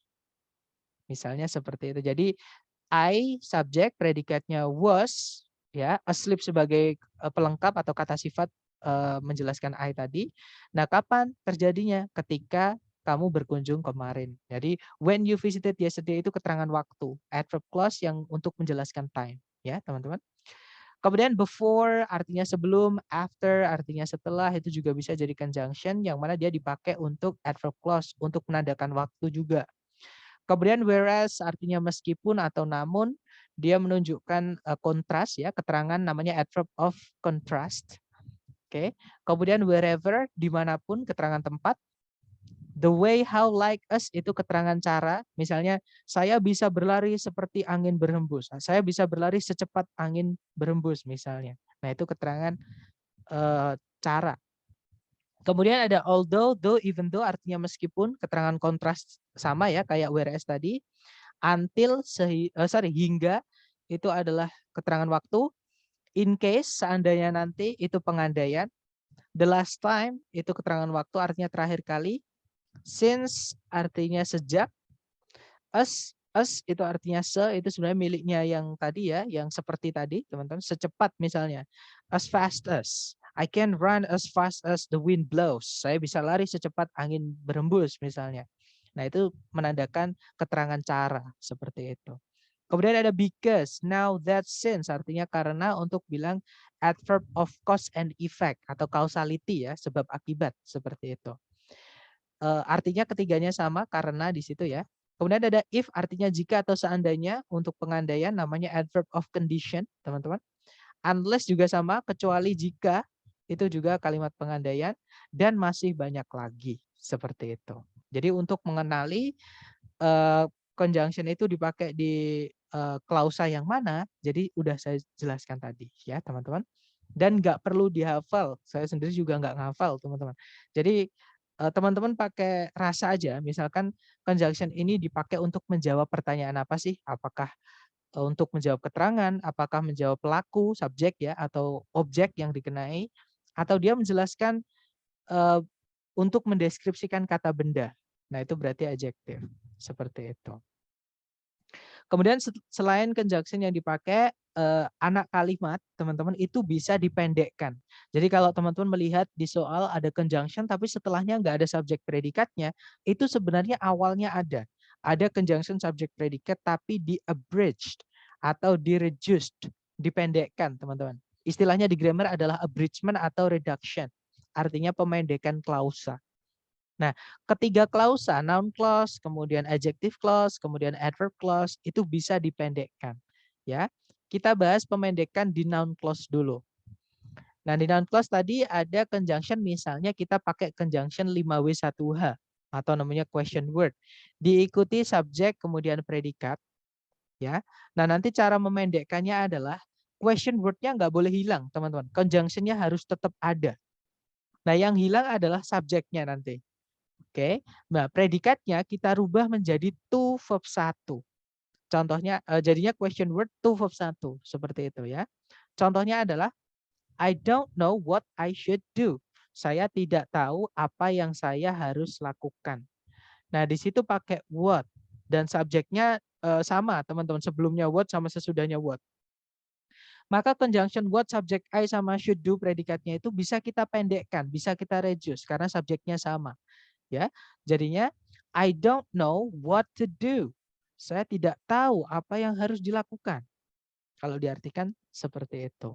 [SPEAKER 1] Misalnya seperti itu. Jadi I subjek predikatnya was, ya, asleep sebagai pelengkap atau kata sifat menjelaskan I tadi. Nah, kapan terjadinya? Ketika kamu berkunjung kemarin. Jadi when you visited yesterday itu keterangan waktu, adverb clause yang untuk menjelaskan time, ya, teman-teman. Kemudian before artinya sebelum, after artinya setelah, itu juga bisa jadi conjunction yang mana dia dipakai untuk adverb clause untuk menandakan waktu juga. Kemudian whereas artinya meskipun atau namun, dia menunjukkan kontras, ya, keterangan namanya adverb of contrast. Oke. Kemudian wherever dimanapun keterangan tempat. The way, how, like, us itu keterangan cara. Misalnya saya bisa berlari seperti angin berhembus. Saya bisa berlari secepat angin berhembus misalnya. Nah, itu keterangan cara. Kemudian ada although, though, even though artinya meskipun, keterangan kontras sama, ya, kayak whereas tadi. Until, hingga itu adalah keterangan waktu. In case seandainya nanti itu pengandaian. The last time itu keterangan waktu artinya terakhir kali. Since artinya sejak. Us itu artinya itu sebenarnya miliknya yang tadi, ya, yang seperti tadi, teman-teman, secepat misalnya. As fast as. I can run as fast as the wind blows. Saya bisa lari secepat angin berhembus misalnya. Nah, itu menandakan keterangan cara seperti itu. Kemudian ada because, now, that, since artinya karena untuk bilang adverb of cause and effect atau causality, ya, sebab akibat seperti itu. Artinya ketiganya sama karena di situ, ya. Kemudian ada if artinya jika atau seandainya untuk pengandaian namanya adverb of condition, teman-teman. Unless juga sama kecuali jika itu juga kalimat pengandaian dan masih banyak lagi seperti itu. Jadi untuk mengenali conjunction itu dipakai di klausa yang mana, jadi udah saya jelaskan tadi, ya, teman-teman. Dan nggak perlu dihafal. Saya sendiri juga nggak ngafal, teman-teman. Jadi teman-teman pakai rasa aja. Misalkan conjunction ini dipakai untuk menjawab pertanyaan apa sih? Apakah untuk menjawab keterangan, apakah menjawab pelaku, subjek, ya, atau objek yang dikenai, atau dia menjelaskan untuk mendeskripsikan kata benda. Nah, itu berarti adjektif. Seperti itu. Kemudian selain conjunction yang dipakai, anak kalimat teman-teman itu bisa dipendekkan. Jadi kalau teman-teman melihat di soal ada conjunction tapi setelahnya nggak ada subjek predikatnya, itu sebenarnya awalnya ada. Ada conjunction subjek predikat tapi di-abridged atau di-reduced, dipendekkan teman-teman. Istilahnya di grammar adalah abridgment atau reduction. Artinya pemendekan klausa. Nah, ketiga klausa, noun clause, kemudian adjective clause, kemudian adverb clause, itu bisa dipendekkan. Ya, kita bahas pemendekan di noun clause dulu. Nah, di noun clause tadi ada conjunction, misalnya kita pakai conjunction 5W1H atau namanya question word. Diikuti subjek, kemudian predikat. Ya, nah nanti cara memendekkannya adalah question word-nya nggak boleh hilang, teman-teman. Conjunction-nya harus tetap ada. Nah, yang hilang adalah subjeknya nanti. Oke, nah predikatnya kita rubah menjadi to verb 1. Contohnya jadinya question word to verb 1 seperti itu ya. Contohnya adalah I don't know what I should do. Saya tidak tahu apa yang saya harus lakukan. Nah, di situ pakai what dan subjeknya sama teman-teman, sebelumnya what sama sesudahnya what. Maka conjunction what subject I sama should do predikatnya itu bisa kita pendekkan, bisa kita reduce karena subjeknya sama. Ya, jadinya I don't know what to do. Saya tidak tahu apa yang harus dilakukan. Kalau diartikan seperti itu.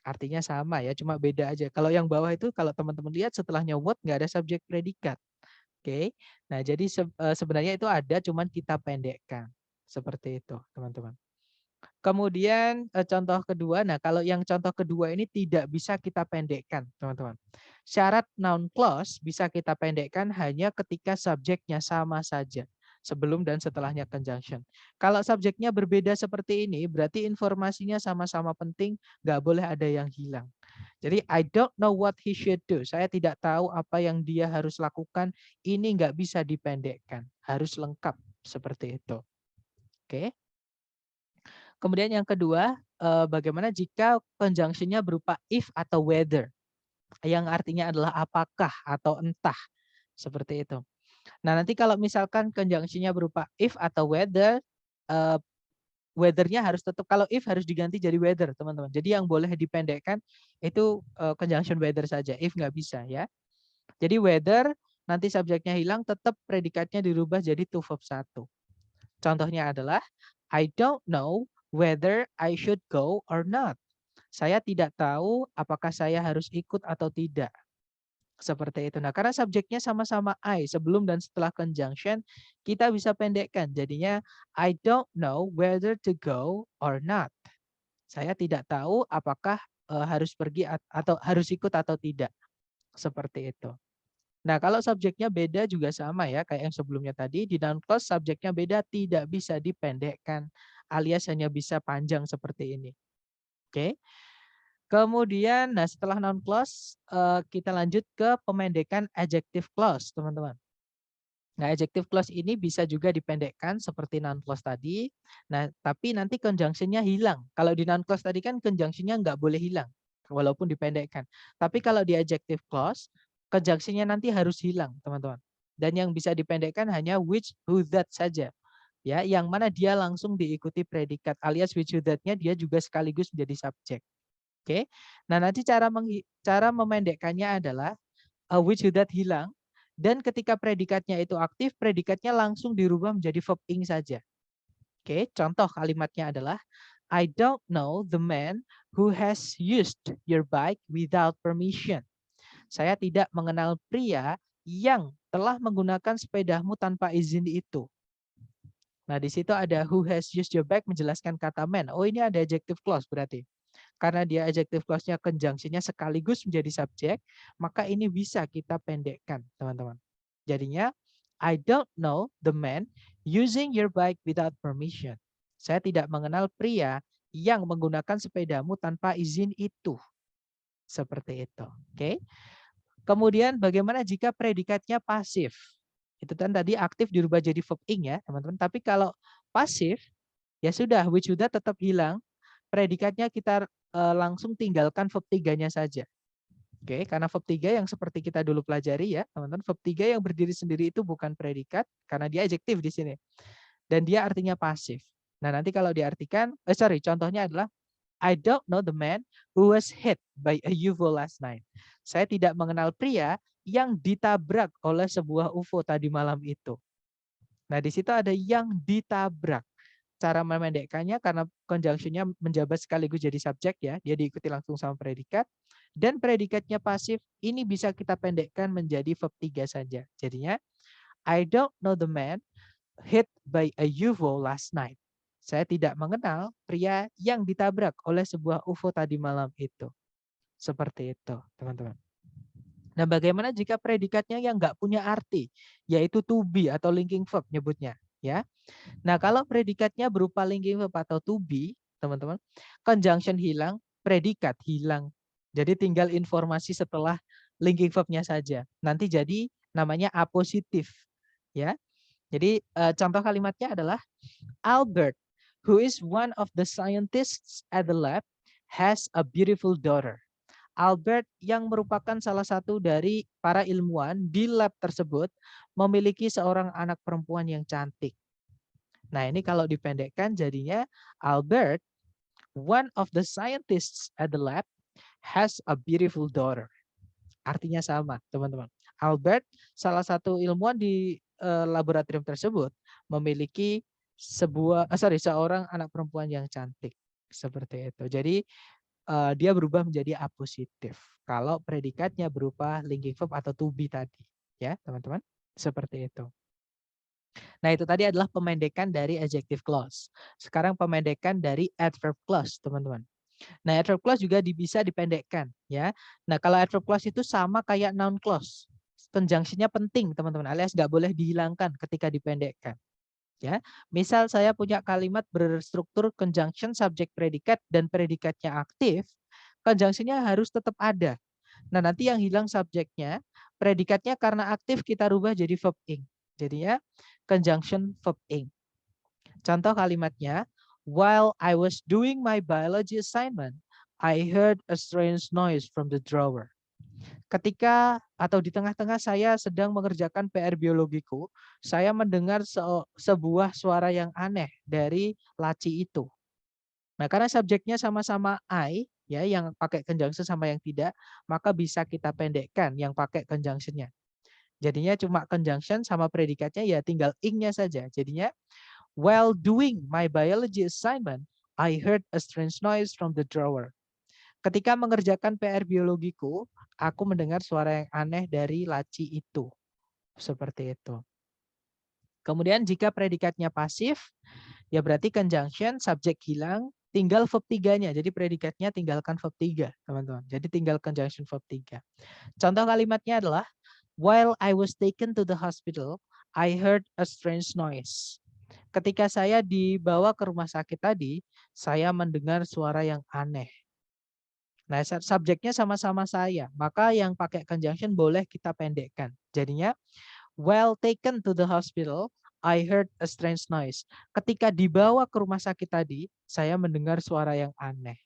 [SPEAKER 1] Artinya sama ya, cuma beda aja. Kalau yang bawah itu kalau teman-teman lihat setelahnya what nggak ada subjek predikat. Oke. Nah, jadi sebenarnya itu ada cuman kita pendekkan. Seperti itu, teman-teman. Kemudian contoh kedua, nah kalau yang contoh kedua ini tidak bisa kita pendekkan, teman-teman. Syarat noun clause bisa kita pendekkan hanya ketika subjeknya sama saja, sebelum dan setelahnya conjunction. Kalau subjeknya berbeda seperti ini, berarti informasinya sama-sama penting, nggak boleh ada yang hilang. Jadi I don't know what he should do. Saya tidak tahu apa yang dia harus lakukan. Ini nggak bisa dipendekkan, harus lengkap seperti itu. Oke. Kemudian yang kedua, bagaimana jika conjunction-nya berupa if atau whether, yang artinya adalah apakah atau entah, seperti itu. Nah, nanti kalau misalkan conjunction-nya berupa if atau whether, weather-nya harus tetap, kalau if harus diganti jadi weather, teman-teman. Jadi yang boleh dipendekkan itu conjunction weather saja, if nggak bisa ya. Jadi whether, nanti subjeknya hilang, tetap predikatnya dirubah jadi to verb 1. Contohnya adalah, I don't know whether I should go or not. Saya tidak tahu apakah saya harus ikut atau tidak. Seperti itu. Nah, karena subjeknya sama-sama I, sebelum dan setelah conjunction, kita bisa pendekkan. Jadinya, I don't know whether to go or not. Saya tidak tahu apakah harus pergi atau harus ikut atau tidak. Seperti itu. Nah, kalau subjeknya beda juga sama ya, kayak yang sebelumnya tadi, di noun clause subjeknya beda, tidak bisa dipendekkan, alias hanya bisa panjang seperti ini. Oke. Kemudian, nah setelah noun clause, kita lanjut ke pemendekan adjective clause, teman-teman. Nah, adjective clause ini bisa juga dipendekkan seperti noun clause tadi. Nah, tapi nanti conjunction-nya hilang. Kalau di noun clause tadi kan conjunction-nya nggak boleh hilang, walaupun dipendekkan. Tapi kalau di adjective clause, conjunction-nya nanti harus hilang, teman-teman. Dan yang bisa dipendekkan hanya which, who, that saja. Ya, yang mana dia langsung diikuti predikat, alias which, who, that-nya dia juga sekaligus menjadi subjek. Oke. Nah, nanti cara memendekkannya adalah which, who, that hilang. Dan ketika predikatnya itu aktif, predikatnya langsung dirubah menjadi verb ing saja. Oke, contoh kalimatnya adalah I don't know the man who has used your bike without permission. Saya tidak mengenal pria yang telah menggunakan sepedamu tanpa izin itu. Nah, di situ ada who has used your bike menjelaskan kata man. Oh, ini ada adjective clause berarti. Karena dia adjective clause-nya conjunction-nya sekaligus menjadi subjek, maka ini bisa kita pendekkan, teman-teman. Jadinya, I don't know the man using your bike without permission. Saya tidak mengenal pria yang menggunakan sepedamu tanpa izin itu. Seperti itu. Oke. Kemudian bagaimana jika predikatnya pasif? Itu kan tadi aktif dirubah jadi verb ing ya, teman-teman. Tapi kalau pasif, ya sudah, which sudah tetap hilang. Predikatnya kita langsung tinggalkan verb 3-nya saja. Oke, karena verb 3 yang seperti kita dulu pelajari ya, teman-teman, verb 3 yang berdiri sendiri itu bukan predikat karena dia adjektif di sini. Dan dia artinya pasif. Nah, nanti kalau diartikan, contohnya adalah I don't know the man who was hit by a UFO last night. Saya tidak mengenal pria yang ditabrak oleh sebuah UFO tadi malam itu. Nah, di situ ada yang ditabrak. Cara memendekkannya karena conjunction-nya menjabat sekaligus jadi subjek ya, dia diikuti langsung sama predikat. Dan predikatnya pasif, ini bisa kita pendekkan menjadi verb 3 saja. Jadinya, I don't know the man hit by a UFO last night. Saya tidak mengenal pria yang ditabrak oleh sebuah UFO tadi malam itu. Seperti itu, teman-teman. Nah, bagaimana jika predikatnya yang nggak punya arti, yaitu to be atau linking verb nyebutnya, ya? Nah, kalau predikatnya berupa linking verb atau to be, teman-teman, conjunction hilang, predikat hilang. Jadi tinggal informasi setelah linking verb-nya saja. Nanti jadi namanya apositif, ya. Jadi contoh kalimatnya adalah Albert, who is one of the scientists at the lab, has a beautiful daughter. Albert yang merupakan salah satu dari para ilmuwan di lab tersebut memiliki seorang anak perempuan yang cantik. Nah, ini kalau dipendekkan jadinya Albert, one of the scientists at the lab, has a beautiful daughter. Artinya sama, teman-teman. Albert, salah satu ilmuwan di laboratorium tersebut, memiliki seorang anak perempuan yang cantik. Seperti itu. Jadi dia berubah menjadi apositif kalau predikatnya berupa linking verb atau to be tadi, ya teman-teman, seperti itu. Nah, itu tadi adalah pemendekan dari adjective clause. Sekarang pemendekan dari adverb clause, teman-teman. Nah, adverb clause juga bisa dipendekkan, ya. Nah, kalau adverb clause itu sama kayak noun clause. Conjunction-nya penting, teman-teman, alias nggak boleh dihilangkan ketika dipendekkan. Ya, misal saya punya kalimat berstruktur conjunction subjek predikat dan predikatnya aktif, conjunction-nya harus tetap ada. Nah, nanti yang hilang subjeknya, predikatnya karena aktif kita rubah jadi verb ing. Jadinya conjunction verb ing. Contoh kalimatnya, while I was doing my biology assignment, I heard a strange noise from the drawer. Ketika atau di tengah-tengah saya sedang mengerjakan PR biologiku, saya mendengar sebuah suara yang aneh dari laci itu. Nah, karena subjeknya sama-sama I, ya, yang pakai conjunction sama yang tidak, maka bisa kita pendekkan yang pakai conjunction-nya. Jadinya cuma conjunction sama predikatnya ya tinggal ing-nya saja. Jadinya, while doing my biology assignment, I heard a strange noise from the drawer. Ketika mengerjakan PR biologiku, aku mendengar suara yang aneh dari laci itu. Seperti itu. Kemudian jika predikatnya pasif, ya berarti conjunction, subjek hilang, tinggal verb 3-nya. Jadi predikatnya tinggalkan verb 3, teman-teman. Jadi tinggal conjunction verb 3. Contoh kalimatnya adalah, while I was taken to the hospital, I heard a strange noise. Ketika saya dibawa ke rumah sakit tadi, saya mendengar suara yang aneh. Nah, subjeknya sama-sama saya, maka yang pakai conjunction boleh kita pendekkan. Jadinya, while taken to the hospital, I heard a strange noise. Ketika dibawa ke rumah sakit tadi, saya mendengar suara yang aneh.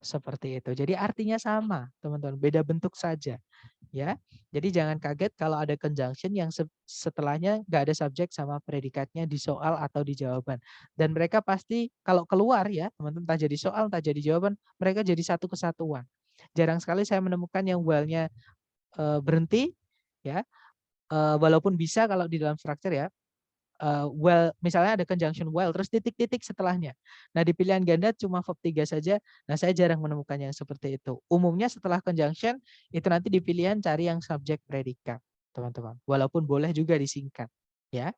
[SPEAKER 1] Seperti itu. Jadi artinya sama, teman-teman. Beda bentuk saja. Ya, jadi jangan kaget kalau ada conjunction yang setelahnya nggak ada subjek sama predikatnya di soal atau di jawaban. Dan mereka pasti kalau keluar ya, teman-teman, entah jadi soal, entah jadi jawaban, mereka jadi satu kesatuan. Jarang sekali saya menemukan yang while-nya berhenti, ya, walaupun bisa kalau di dalam structure ya. Well, misalnya ada conjunction while terus titik-titik setelahnya. Nah, di pilihan ganda cuma verb 3 saja. Nah, saya jarang menemukan yang seperti itu. Umumnya setelah conjunction itu nanti di pilihan cari yang subjek predikat, teman-teman. Walaupun boleh juga disingkat, ya.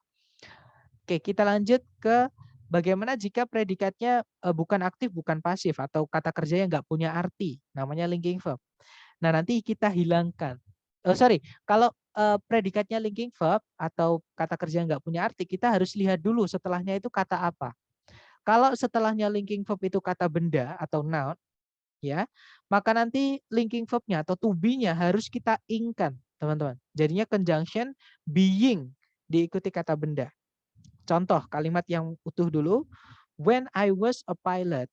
[SPEAKER 1] Oke, kita lanjut ke bagaimana jika predikatnya bukan aktif, bukan pasif atau kata kerja yang nggak punya arti, namanya linking verb. Nah, nanti kita hilangkan. Kalau predikatnya linking verb atau kata kerja yang nggak punya arti, kita harus lihat dulu setelahnya itu kata apa. Kalau setelahnya linking verb itu kata benda atau noun, ya, maka nanti linking verb-nya atau to be-nya harus kita ing-kan, teman-teman. Jadinya conjunction being diikuti kata benda. Contoh kalimat yang utuh dulu. When I was a pilot,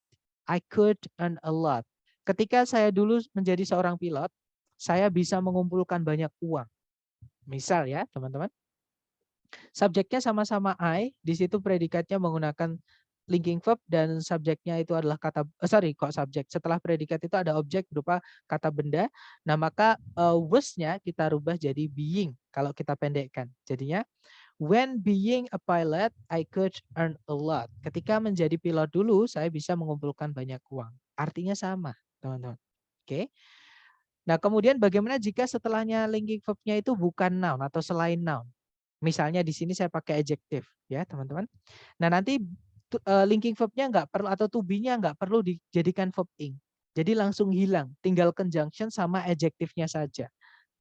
[SPEAKER 1] I could earn a lot. Ketika saya dulu menjadi seorang pilot, saya bisa mengumpulkan banyak uang. Misal ya, teman-teman. Subjeknya sama-sama I, di situ predikatnya menggunakan linking verb dan subjeknya itu adalah kata kok subjek. Setelah predikat itu ada objek berupa kata benda. Nah, maka was-nya kita rubah jadi being kalau kita pendekkan. Jadinya when being a pilot, I could earn a lot. Ketika menjadi pilot dulu, saya bisa mengumpulkan banyak uang. Artinya sama, teman-teman. Oke. Nah, kemudian bagaimana jika setelahnya linking verb-nya itu bukan noun atau selain noun? Misalnya di sini saya pakai adjective, ya teman-teman. Nah, nanti linking verb-nya nggak perlu atau to be-nya nggak perlu dijadikan verb ing. Jadi langsung hilang, tinggal conjunction sama adjective-nya saja,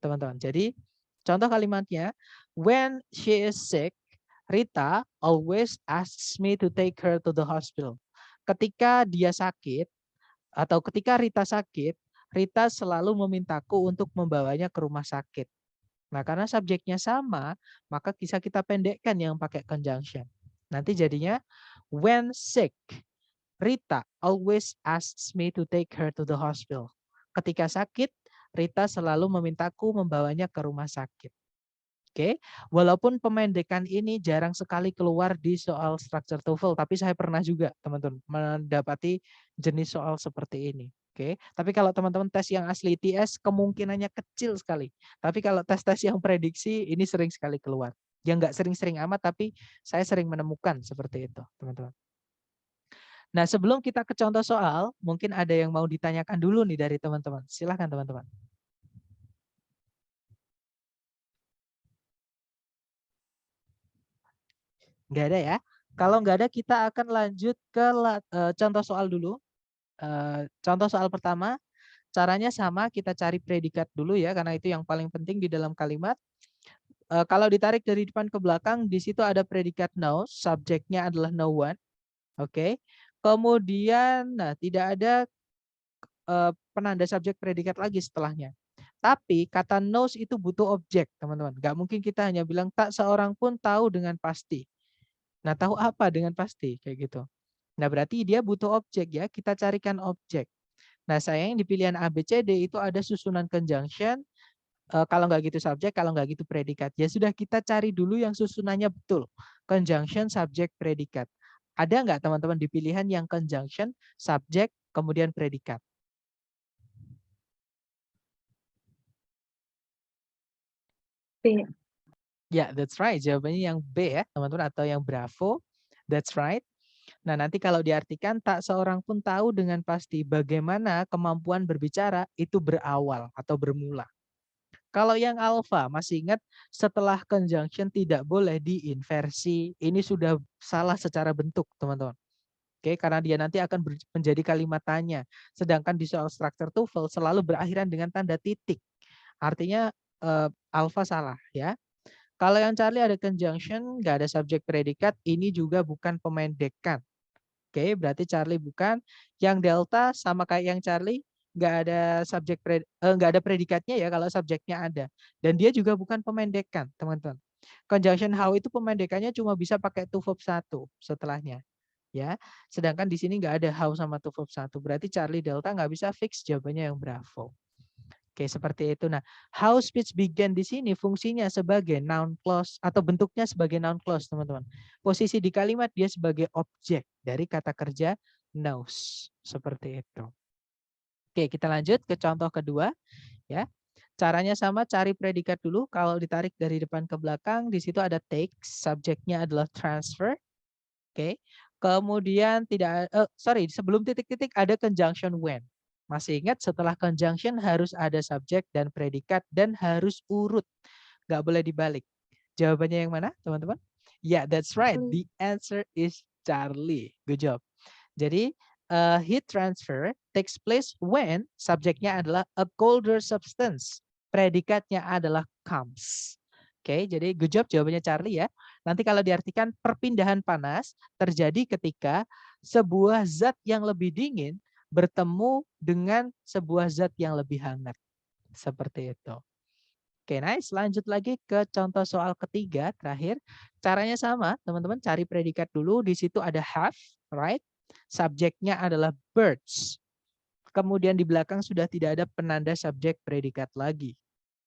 [SPEAKER 1] teman-teman. Jadi contoh kalimatnya, when she is sick, Rita always asks me to take her to the hospital. Ketika dia sakit atau ketika Rita sakit, Rita selalu memintaku untuk membawanya ke rumah sakit. Nah, karena subjeknya sama, maka bisa kita pendekkan yang pakai conjunction. Nanti jadinya, when sick, Rita always asks me to take her to the hospital. Ketika sakit, Rita selalu memintaku membawanya ke rumah sakit. Oke, walaupun pemendekan ini jarang sekali keluar di soal structure TOEFL, tapi saya pernah juga teman-teman mendapati jenis soal seperti ini. Oke, tapi kalau teman-teman tes yang asli ITS kemungkinannya kecil sekali. Tapi kalau tes-tes yang prediksi ini sering sekali keluar. Yang nggak sering-sering amat, tapi saya sering menemukan seperti itu, teman-teman. Nah, sebelum kita ke contoh soal, mungkin ada yang mau ditanyakan dulu nih dari teman-teman. Silahkan teman-teman. Nggak ada ya? Kalau nggak ada, kita akan lanjut ke contoh soal dulu. Contoh soal pertama, caranya sama, kita cari predikat dulu ya, karena itu yang paling penting di dalam kalimat. Kalau ditarik dari depan ke belakang, di situ ada predikat no, subjeknya adalah no one. Oke. Kemudian, nah tidak ada penanda subjek predikat lagi setelahnya. Tapi kata knows itu butuh objek, teman-teman. Nggak mungkin kita hanya bilang tak seorang pun tahu dengan pasti. Nah, tahu apa dengan pasti kayak gitu. Nah, berarti dia butuh objek ya. Kita carikan objek. Nah, sayang di pilihan A, B, C, D itu ada susunan conjunction. Kalau nggak gitu subjek, kalau nggak gitu predikat. Ya sudah, kita cari dulu yang susunannya betul. Conjunction, subjek, predikat. Ada nggak teman-teman di pilihan yang conjunction, subjek, kemudian predikat?
[SPEAKER 2] B.
[SPEAKER 1] Ya, that's right. Jawabannya yang B ya, teman-teman, atau yang bravo. That's right. Nah, nanti kalau diartikan tak seorang pun tahu dengan pasti bagaimana kemampuan berbicara itu berawal atau bermula. Kalau yang alfa, masih ingat setelah conjunction tidak boleh diinversi. Ini sudah salah secara bentuk, teman-teman. Oke, karena dia nanti akan menjadi kalimat tanya. Sedangkan di soal structure TOEFL selalu berakhiran dengan tanda titik. Artinya alfa salah ya. Kalau yang Charlie ada conjunction, nggak ada subjek predikat, ini juga bukan pemendekan. Oke, berarti Charlie bukan. Yang delta sama kayak yang Charlie, nggak ada nggak ada predikatnya ya kalau subjeknya ada. Dan dia juga bukan pemendekan, teman-teman. Conjunction how itu pemendekannya cuma bisa pakai to verb 1 setelahnya. Ya, sedangkan di sini nggak ada how sama to verb 1. Berarti Charlie delta nggak bisa fix jawabannya yang bravo. Oke, seperti itu. Nah, how speech began di sini fungsinya sebagai noun clause atau bentuknya sebagai noun clause, teman-teman. Posisi di kalimat dia sebagai objek dari kata kerja knows. Seperti itu. Oke, kita lanjut ke contoh kedua, ya. Caranya sama, cari predikat dulu. Kalau ditarik dari depan ke belakang, di situ ada take, subjeknya adalah transfer. Oke. Kemudian sebelum titik-titik ada conjunction when. Masih ingat setelah conjunction harus ada subjek dan predikat dan harus urut. Nggak boleh dibalik. Jawabannya yang mana, teman-teman? Ya, yeah, that's right. The answer is Charlie. Good job. Jadi, heat transfer takes place when subjeknya adalah a colder substance. Predikatnya adalah comes. Oke, jadi good job jawabannya Charlie ya. Nanti kalau diartikan perpindahan panas terjadi ketika sebuah zat yang lebih dingin bertemu dengan sebuah zat yang lebih hangat. Seperti itu. Oke, nice. Lanjut lagi ke contoh soal ketiga, terakhir. Caranya sama, teman-teman. Cari predikat dulu. Di situ ada have, right? Subjeknya adalah birds. Kemudian di belakang sudah tidak ada penanda subjek predikat lagi.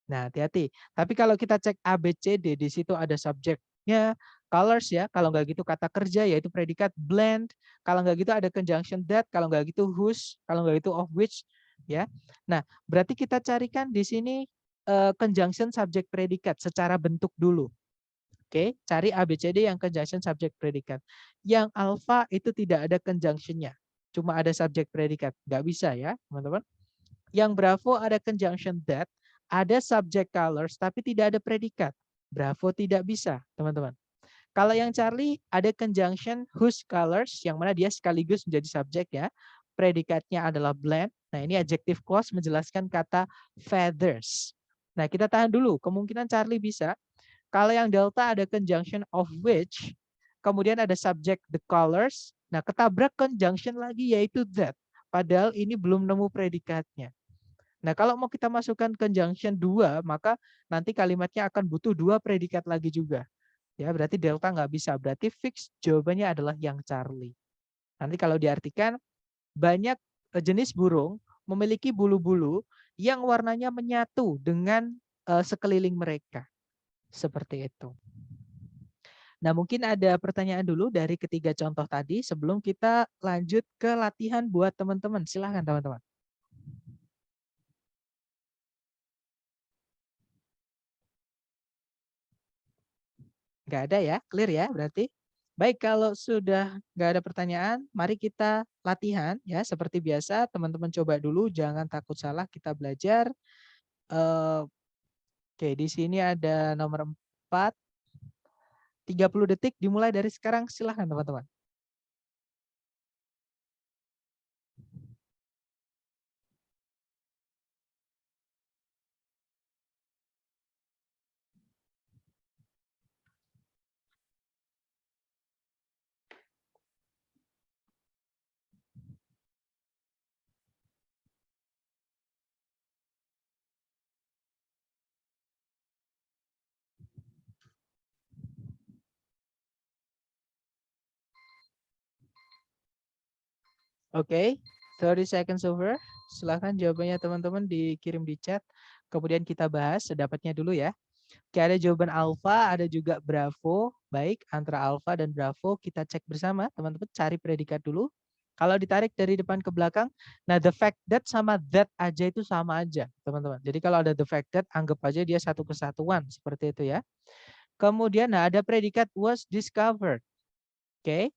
[SPEAKER 1] Nah, hati-hati. Tapi kalau kita cek A, B, C, D, di situ ada subjeknya, colors ya. Kalau nggak gitu kata kerja yaitu predikat blend. Kalau nggak gitu ada conjunction that. Kalau nggak gitu whose. Kalau nggak gitu of which ya. Nah, berarti kita carikan di sini conjunction subject predikat secara bentuk dulu. Oke, cari ABCD yang conjunction subject predikat. Yang alpha itu tidak ada conjunction-nya. Cuma ada subject predikat. Nggak bisa ya, teman-teman. Yang Bravo ada conjunction that, ada subject colors, tapi tidak ada predikat. Bravo tidak bisa, teman-teman. Kalau yang Charlie ada conjunction whose colors, yang mana dia sekaligus menjadi subjek ya. Predikatnya adalah blend. Nah ini adjective clause menjelaskan kata feathers. Nah kita tahan dulu, kemungkinan Charlie bisa. Kalau yang delta ada conjunction of which, kemudian ada subject the colors. Nah, ketabrak conjunction lagi yaitu that. Padahal ini belum nemu predikatnya. Nah, kalau mau kita masukkan conjunction 2, maka nanti kalimatnya akan butuh 2 predikat lagi juga. Ya, berarti delta nggak bisa. Berarti fix jawabannya adalah yang Charlie. Nanti kalau diartikan, banyak jenis burung memiliki bulu-bulu yang warnanya menyatu dengan sekeliling mereka. Seperti itu. Nah, mungkin ada pertanyaan dulu dari ketiga contoh tadi sebelum kita lanjut ke latihan buat teman-teman. Silahkan teman-teman. Nggak ada ya? Clear ya berarti? Baik, kalau sudah nggak ada pertanyaan, mari kita latihan ya. Seperti biasa, teman-teman coba dulu, jangan takut salah, kita belajar. Oke, di sini ada nomor 4. 30 detik dimulai dari sekarang, silahkan teman-teman. Oke, 30 seconds over. Silahkan jawabannya teman-teman dikirim di chat. Kemudian kita bahas sedapatnya dulu ya. Oke, ada jawaban alfa, ada juga bravo. Baik, antara alfa dan bravo kita cek bersama. Teman-teman cari predikat dulu. Kalau ditarik dari depan ke belakang, nah the fact that sama that aja itu sama aja, teman-teman. Jadi kalau ada the fact that, anggap aja dia satu kesatuan, seperti itu ya. Kemudian nah ada predikat was discovered. Oke,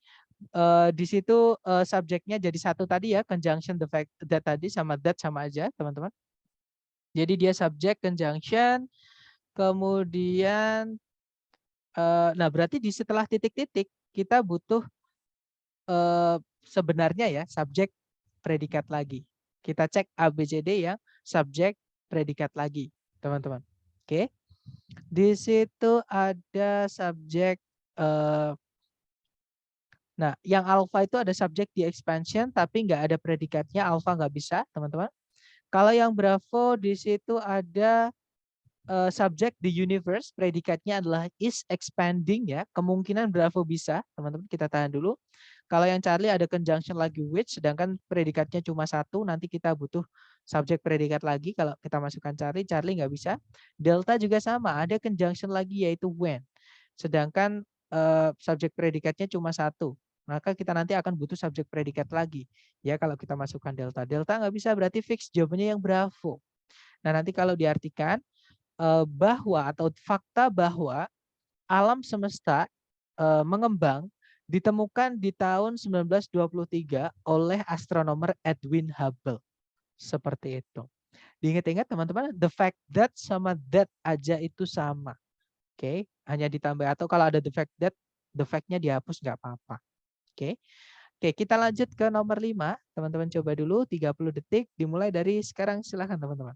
[SPEAKER 1] di situ subjeknya jadi satu tadi ya, conjunction the fact that tadi sama that sama aja, teman-teman. Jadi dia subjek conjunction, kemudian nah berarti di setelah titik-titik kita butuh sebenarnya ya subjek predikat lagi. Kita cek ABCD yang subjek predikat lagi, teman-teman. Oke. Di situ ada subjek nah, yang alpha itu ada subjek di expansion tapi nggak ada predikatnya, alpha nggak bisa, teman-teman. Kalau yang bravo di situ ada subjek the universe, predikatnya adalah is expanding ya. Kemungkinan bravo bisa, teman-teman, kita tahan dulu. Kalau yang Charlie ada conjunction lagi which, sedangkan predikatnya cuma satu, nanti kita butuh subjek predikat lagi. Kalau kita masukkan Charlie, Charlie nggak bisa. Delta juga sama, ada conjunction lagi yaitu when. Sedangkan subjek predikatnya cuma satu. Maka kita nanti akan butuh subjek predikat lagi. Ya kalau kita masukkan delta. Delta nggak bisa, berarti fix jawabannya yang bravo. Nah nanti kalau diartikan, bahwa atau fakta bahwa alam semesta mengembang ditemukan di tahun 1923 oleh astronomer Edwin Hubble. Seperti itu. Diingat-ingat teman-teman, the fact that sama that aja itu sama. Oke, hanya ditambah atau kalau ada the fact that, the fact-nya dihapus nggak apa-apa. Oke. Oke, kita lanjut ke nomor 5. Teman-teman coba dulu 30 detik dimulai dari sekarang, silakan teman-teman.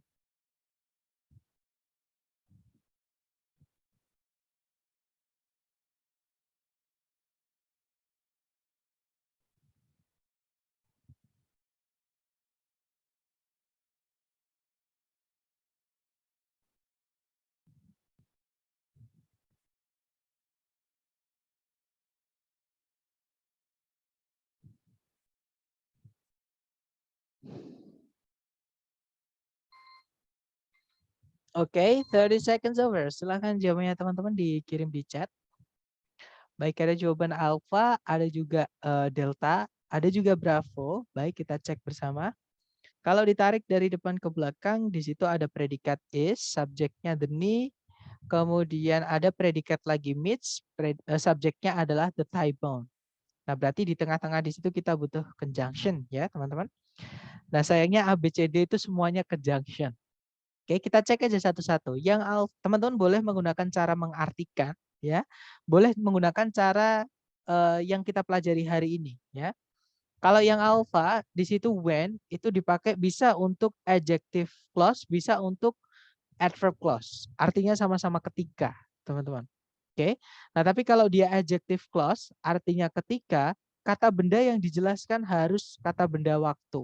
[SPEAKER 1] Oke, 30 seconds over. Silahkan jawabannya teman-teman dikirim di chat. Baik, ada jawaban alfa, ada juga delta, ada juga bravo. Baik, kita cek bersama. Kalau ditarik dari depan ke belakang, di situ ada predikat is, subjeknya the knee, kemudian ada predikat lagi meets, subjeknya adalah the thigh bone. Nah, berarti di tengah-tengah di situ kita butuh conjunction ya, teman-teman. Nah, sayangnya A, B, C, D itu semuanya conjunction. Oke, kita cek aja satu-satu. Yang teman-teman boleh menggunakan cara mengartikan, ya, boleh menggunakan cara yang kita pelajari hari ini, ya. Kalau yang alpha di situ when itu dipakai bisa untuk adjective clause, bisa untuk adverb clause. Artinya sama-sama ketika, teman-teman. Oke. Nah, tapi kalau dia adjective clause, artinya ketika, kata benda yang dijelaskan harus kata benda waktu.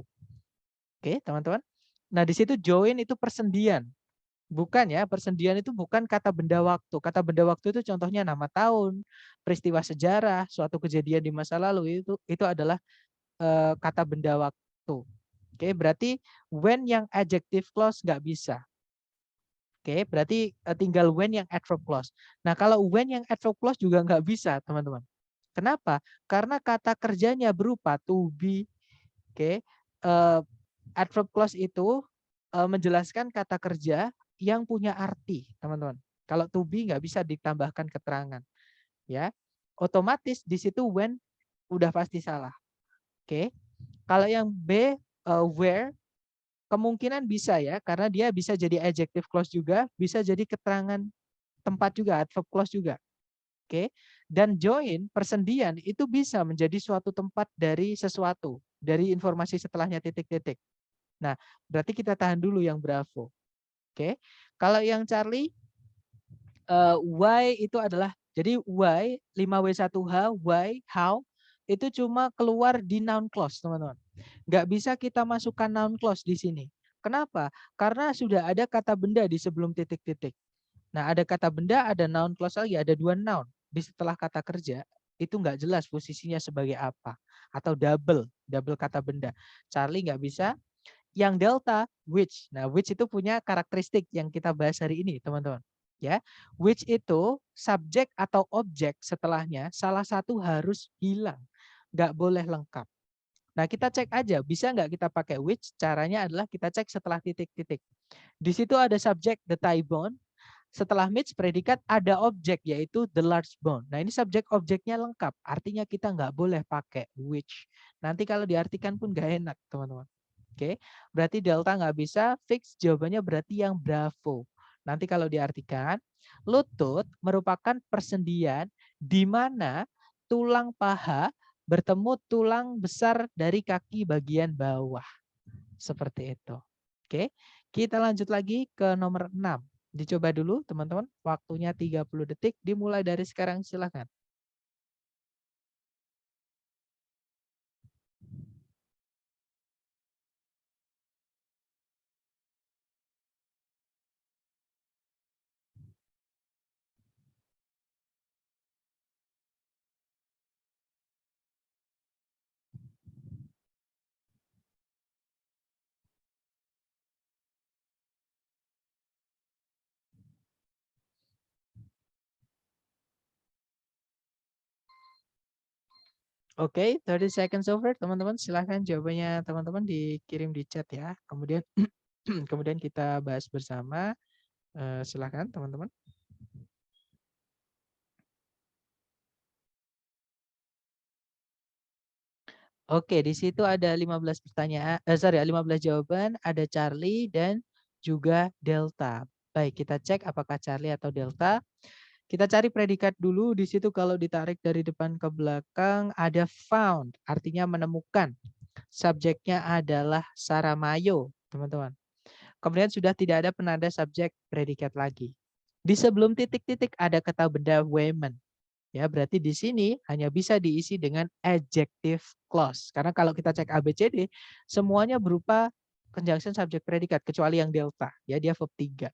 [SPEAKER 1] Oke, teman-teman. Nah, di situ join itu persendian. Bukan ya, persendian itu bukan kata benda waktu. Kata benda waktu itu contohnya nama tahun, peristiwa sejarah, suatu kejadian di masa lalu itu adalah kata benda waktu. Oke, berarti when yang adjective clause nggak bisa. Oke, berarti tinggal when yang adverb clause. Nah, kalau when yang adverb clause juga nggak bisa, teman-teman. Kenapa? Karena kata kerjanya berupa to be. Oke, adverb clause itu menjelaskan kata kerja yang punya arti, teman-teman. Kalau to be nggak bisa ditambahkan keterangan, ya. Otomatis di situ when udah pasti salah. Oke. Kalau yang B, where, kemungkinan bisa ya, karena dia bisa jadi adjective clause juga, bisa jadi keterangan tempat juga, adverb clause juga. Oke. Dan join, persendian, itu bisa menjadi suatu tempat dari sesuatu, dari informasi setelahnya titik-titik. Nah, berarti kita tahan dulu yang bravo. Oke. Kalau yang Charlie, why itu adalah, jadi why, 5W1H, why, how, itu cuma keluar di noun clause, teman-teman. Nggak bisa kita masukkan noun clause di sini. Kenapa? Karena sudah ada kata benda di sebelum titik-titik. Nah, ada kata benda, ada noun clause lagi, ada dua noun. Di setelah kata kerja, itu nggak jelas posisinya sebagai apa. Atau double kata benda. Charlie nggak bisa. Yang delta, which. Nah, which itu punya karakteristik yang kita bahas hari ini, teman-teman. Ya, which itu subjek atau objek setelahnya salah satu harus hilang. Nggak boleh lengkap. Nah, kita cek aja, bisa nggak kita pakai which? Caranya adalah kita cek setelah titik-titik. Di situ ada subjek the thigh bone. Setelah meets predikat ada objek yaitu the large bone. Nah, ini subjek objeknya lengkap. Artinya kita nggak boleh pakai which. Nanti kalau diartikan pun nggak enak, teman-teman. Oke, berarti delta nggak bisa, fix jawabannya berarti yang bravo. Nanti kalau diartikan, lutut merupakan persendian di mana tulang paha bertemu tulang besar dari kaki bagian bawah. Seperti itu. Oke, kita lanjut lagi ke nomor 6. Dicoba dulu teman-teman, waktunya 30 detik, dimulai dari sekarang silakan. Oke, 30 seconds over, teman-teman. Silahkan jawabannya teman-teman dikirim di chat ya. Kemudian kemudian kita bahas bersama. Silahkan teman-teman. Oke, di situ ada 15 pertanyaan, 15 jawaban, ada Charlie dan juga Delta. Baik, kita cek apakah Charlie atau Delta. Kita cari predikat dulu. Di situ kalau ditarik dari depan ke belakang ada found, artinya menemukan. Subjeknya adalah Saramayo, teman-teman. Kemudian sudah tidak ada penanda subjek predikat lagi. Di sebelum titik-titik ada kata benda women. Ya, berarti di sini hanya bisa diisi dengan adjective clause. Karena kalau kita cek ABCD, semuanya berupa conjunction subject predikat kecuali yang delta. Ya, dia verb 3.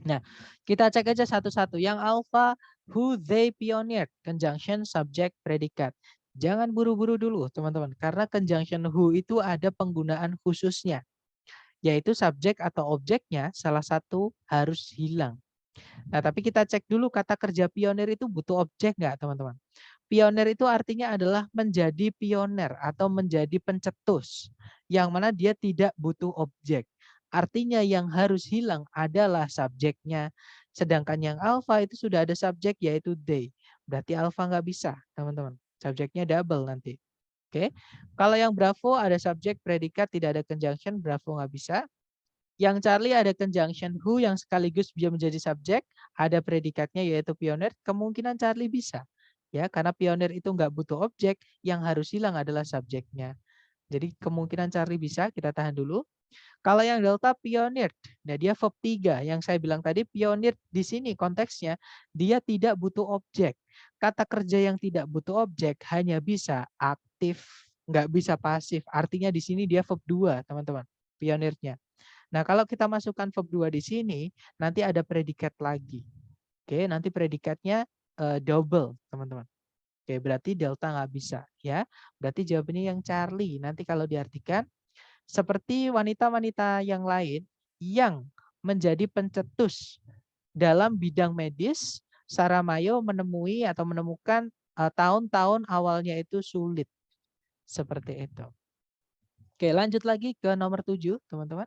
[SPEAKER 1] Nah, kita cek aja satu-satu. Yang alpha, who they pioneered, conjunction subject predikat. Jangan buru-buru dulu, teman-teman. Karena conjunction who itu ada penggunaan khususnya. Yaitu subjek atau objeknya salah satu harus hilang. Nah, tapi kita cek dulu kata kerja pionir itu butuh objek nggak, teman-teman? Pionir itu artinya adalah menjadi pioner atau menjadi pencetus, yang mana dia tidak butuh objek. Artinya yang harus hilang adalah subjeknya. Sedangkan yang alpha itu sudah ada subjek yaitu they. Berarti alpha nggak bisa, teman-teman. Subjeknya double nanti. Oke. Kalau yang Bravo ada subjek, predikat, tidak ada conjunction, Bravo nggak bisa. Yang Charlie ada conjunction who yang sekaligus bisa menjadi subjek, ada predikatnya yaitu pionir, kemungkinan Charlie bisa. Ya, karena pionir itu nggak butuh objek, yang harus hilang adalah subjeknya. Jadi kemungkinan Charlie bisa, kita tahan dulu. Kalau yang delta pionir, nah dia verb 3. Yang saya bilang tadi pionir di sini konteksnya dia tidak butuh objek. Kata kerja yang tidak butuh objek hanya bisa aktif, nggak bisa pasif. Artinya di sini dia verb 2, teman-teman. Pionirnya. Nah, kalau kita masukkan verb 2 di sini, nanti ada predikat lagi. Oke, nanti predikatnya double, teman-teman. Oke, berarti delta nggak bisa, ya. Berarti jawabannya yang Charlie. Nanti kalau diartikan, seperti wanita-wanita yang lain yang menjadi pencetus dalam bidang medis, Sarah Mayo menemui atau menemukan tahun-tahun awalnya itu sulit. Seperti itu. Oke, lanjut lagi ke nomor 7, teman-teman.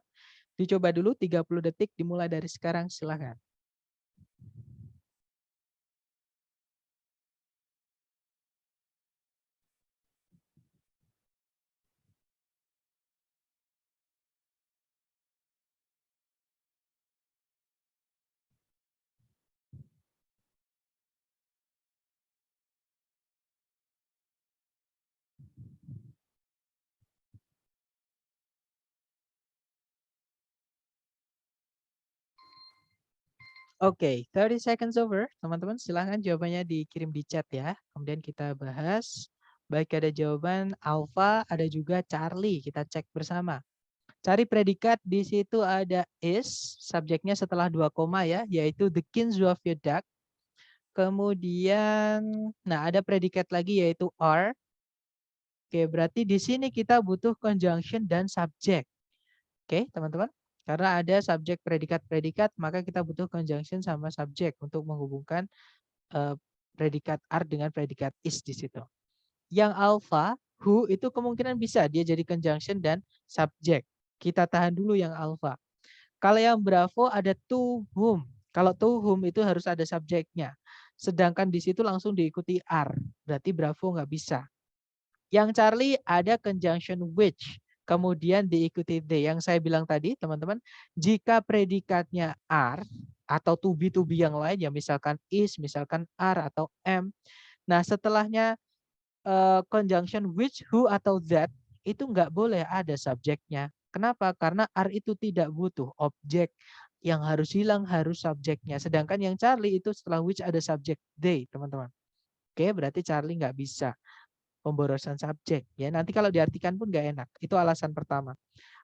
[SPEAKER 1] Dicoba dulu 30 detik dimulai dari sekarang, silakan. Oke, 30 seconds over. Teman-teman silahkan jawabannya dikirim di chat ya. Kemudian kita bahas. Baik ada jawaban Alpha, ada juga Charlie. Kita cek bersama. Cari predikat, di situ ada is, subjeknya setelah 2 koma ya, yaitu the kings of your duck. Kemudian, nah ada predikat lagi yaitu are. Oke, berarti di sini kita butuh conjunction dan subjek. Oke, teman-teman. Karena ada subjek predikat-predikat, maka kita butuh conjunction sama subjek untuk menghubungkan predikat are dengan predikat is di situ. Yang alpha, who itu kemungkinan bisa dia jadi conjunction dan subjek. Kita tahan dulu yang alpha. Kalau yang bravo ada to whom. Kalau to whom itu harus ada subjeknya. Sedangkan di situ langsung diikuti are. Berarti bravo nggak bisa. Yang Charlie ada conjunction which. Kemudian diikuti they. Yang saya bilang tadi teman-teman. Jika predikatnya are atau to be yang lain ya misalkan is, misalkan are atau am. Nah setelahnya conjunction which, who atau that itu nggak boleh ada subjeknya. Kenapa? Karena are itu tidak butuh objek. Yang harus hilang harus subjeknya. Sedangkan yang Charlie itu setelah which ada subjek they, teman-teman. Oke, berarti Charlie nggak bisa pemborosan subjek. Ya, nanti kalau diartikan pun nggak enak. Itu alasan pertama.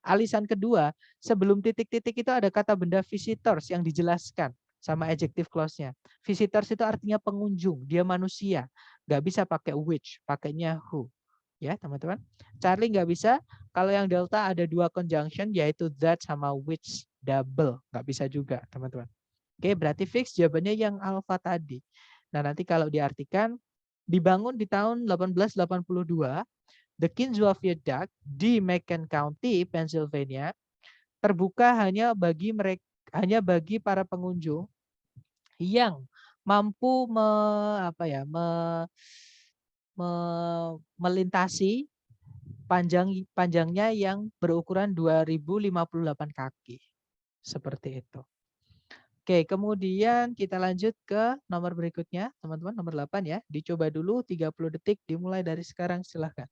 [SPEAKER 1] Alasan kedua, sebelum titik-titik itu ada kata benda visitors yang dijelaskan sama adjective clause-nya. Visitors itu artinya pengunjung, dia manusia. Nggak bisa pakai which, pakainya who. Ya, teman-teman. Charlie nggak bisa. Kalau yang delta ada dua conjunction, yaitu that sama which double. Nggak bisa juga, teman-teman. Oke, berarti fix jawabannya yang alpha tadi. Nah, nanti kalau diartikan, dibangun di tahun 1882, The Kingswafia Duck di Macon County, Pennsylvania, terbuka hanya bagi para pengunjung yang mampu melintasi panjangnya yang berukuran 2058 kaki. Seperti itu. Oke, kemudian kita lanjut ke nomor berikutnya, teman-teman, nomor 8 ya. Dicoba dulu 30 detik dimulai dari sekarang, silahkan.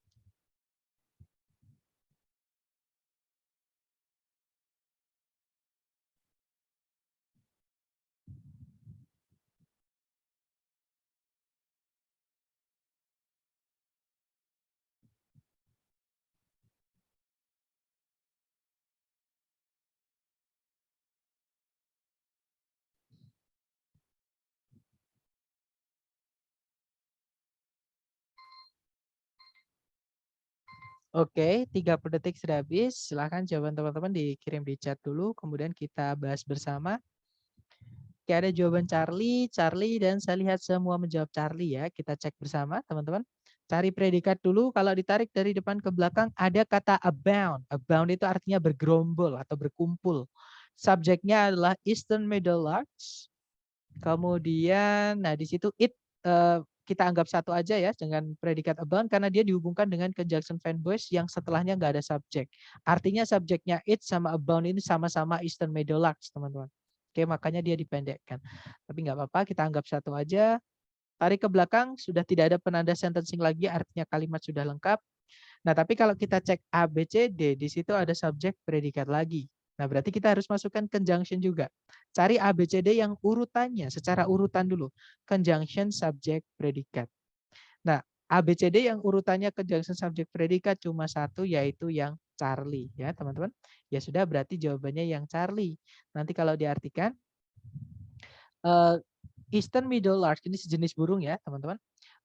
[SPEAKER 1] Oke, 30 detik sudah habis. Silahkan jawaban teman-teman dikirim di chat dulu, kemudian kita bahas bersama. Oke, ada jawaban Charlie, dan saya lihat semua menjawab Charlie ya. Kita cek bersama teman-teman. Cari predikat dulu, kalau ditarik dari depan ke belakang ada kata abound. Abound itu artinya bergerombol atau berkumpul. Subjeknya adalah Eastern Middle Larks. Kemudian, nah di situ kita anggap satu aja ya dengan predikat abound karena dia dihubungkan dengan conjunction fanboys yang setelahnya nggak ada subjek. Artinya subjeknya it sama abound ini sama-sama Eastern Middle Larks, teman-teman. Oke, makanya dia dipendekkan. Tapi nggak apa-apa, kita anggap satu aja. Tarik ke belakang, sudah tidak ada penanda sentencing lagi, artinya kalimat sudah lengkap. Nah, tapi kalau kita cek A, B, C, D, di situ ada subjek predikat lagi. Nah, berarti kita harus masukkan conjunction juga. Cari A, B, C, D yang urutannya, secara urutan dulu. Conjunction, subjek, predikat. Nah, A, B, C, D yang urutannya conjunction, subjek, predikat cuma satu, yaitu yang Charlie. Ya, teman-teman. Ya sudah, berarti jawabannya yang Charlie. Nanti kalau diartikan, Eastern Middle Larks, ini sejenis burung ya, teman-teman.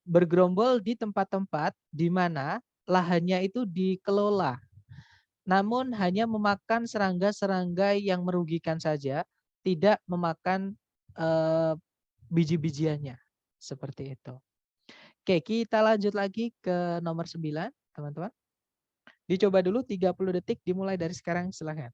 [SPEAKER 1] Bergerombol di tempat-tempat di mana lahannya itu dikelola. Namun hanya memakan serangga-serangga yang merugikan saja, tidak memakan biji-bijiannya. Seperti itu. Oke, kita lanjut lagi ke nomor 9, teman-teman. Dicoba dulu 30 detik dimulai dari sekarang, silakan.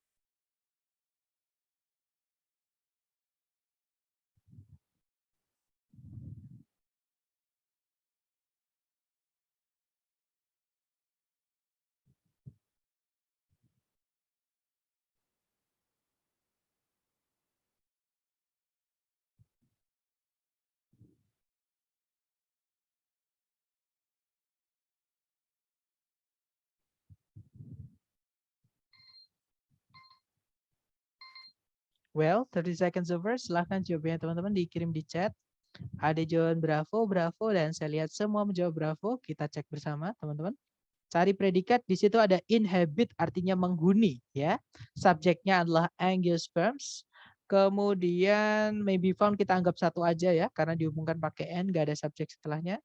[SPEAKER 1] Well, 30 seconds over. Silahkan jawabannya teman-teman dikirim di chat. Ada jawaban bravo, bravo, dan saya lihat semua menjawab bravo. Kita cek bersama, teman-teman. Cari predikat, di situ ada inhabit, artinya menghuni. Ya, subjeknya adalah angiosperms. Kemudian maybe found kita anggap satu aja ya, karena dihubungkan pakai n, nggak ada subjek setelahnya.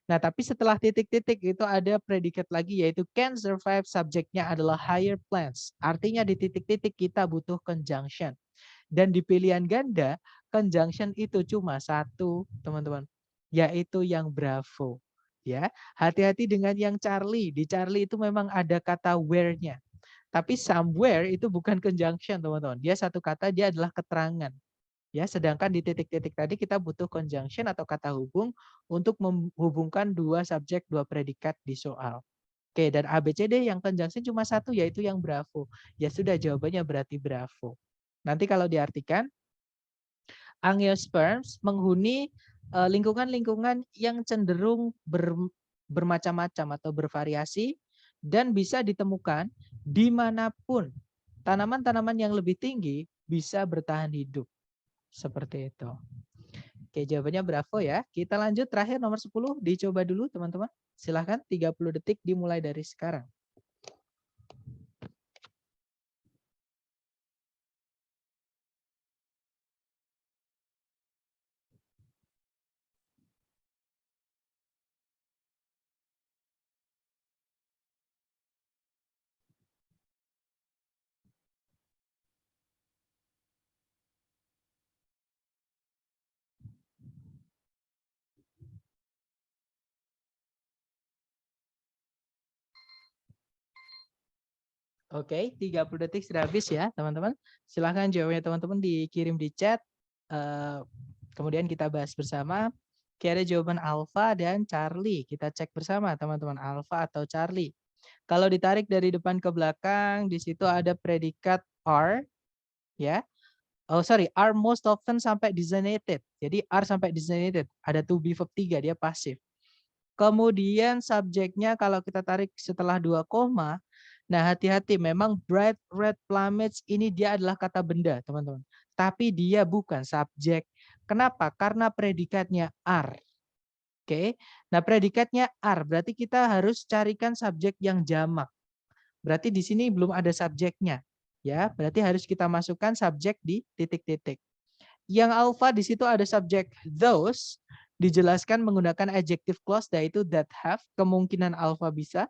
[SPEAKER 1] Nah, tapi setelah titik-titik itu ada predikat lagi, yaitu can survive, subjeknya adalah higher plants. Artinya di titik-titik kita butuh conjunction. Dan di pilihan ganda, conjunction itu cuma satu, teman-teman, yaitu yang bravo. Ya, hati-hati dengan yang Charlie. Di Charlie itu memang ada kata where-nya. Tapi somewhere itu bukan conjunction, teman-teman. Dia satu kata, dia adalah keterangan. Ya, sedangkan di titik-titik tadi kita butuh conjunction atau kata hubung untuk menghubungkan dua subjek, dua predikat di soal. Oke, dan ABCD yang conjunction cuma satu, yaitu yang bravo. Ya sudah, jawabannya berarti bravo. Nanti kalau diartikan, angiosperms menghuni lingkungan-lingkungan yang cenderung bermacam-macam atau bervariasi dan bisa ditemukan dimanapun tanaman-tanaman yang lebih tinggi bisa bertahan hidup. Seperti itu. Oke, jawabannya bravo ya. Kita lanjut terakhir nomor 10. Dicoba dulu teman-teman. Silahkan 30 detik dimulai dari sekarang. Oke, 30 detik sudah habis ya teman-teman. Silahkan jawabnya teman-teman dikirim di chat. Kemudian kita bahas bersama. Ada jawaban Alpha dan Charlie. Kita cek bersama teman-teman, Alpha atau Charlie. Kalau ditarik dari depan ke belakang, di situ ada predikat are, ya. Oh sorry, are most often sampai designated. Jadi are sampai designated. Ada to be verb 3, dia pasif. Kemudian subjeknya kalau kita tarik setelah 2 koma, nah hati-hati, memang bright red plumage ini dia adalah kata benda, teman-teman. Tapi dia bukan subjek. Kenapa? Karena predikatnya are. Oke. Nah, predikatnya are, berarti kita harus carikan subjek yang jamak. Berarti di sini belum ada subjeknya. Ya, berarti harus kita masukkan subjek di titik-titik. Yang alpha di situ ada subjek those, dijelaskan menggunakan adjective clause yaitu that have, kemungkinan alpha bisa.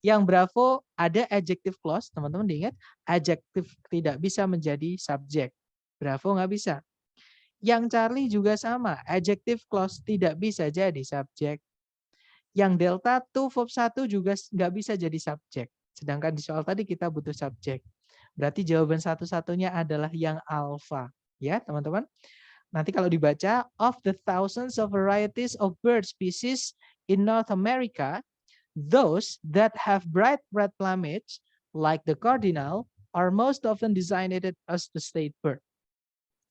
[SPEAKER 1] Yang bravo ada adjective clause, teman-teman diingat, adjective tidak bisa menjadi subjek. Bravo nggak bisa. Yang Charlie juga sama. Adjective clause tidak bisa jadi subjek. Yang delta to verb 1 juga nggak bisa jadi subjek. Sedangkan di soal tadi kita butuh subjek. Berarti jawaban satu-satunya adalah yang alfa. Ya, teman-teman. Nanti kalau dibaca, of the thousands of varieties of bird species in North America, those that have bright red plumage, like the cardinal, are most often designated as the state bird.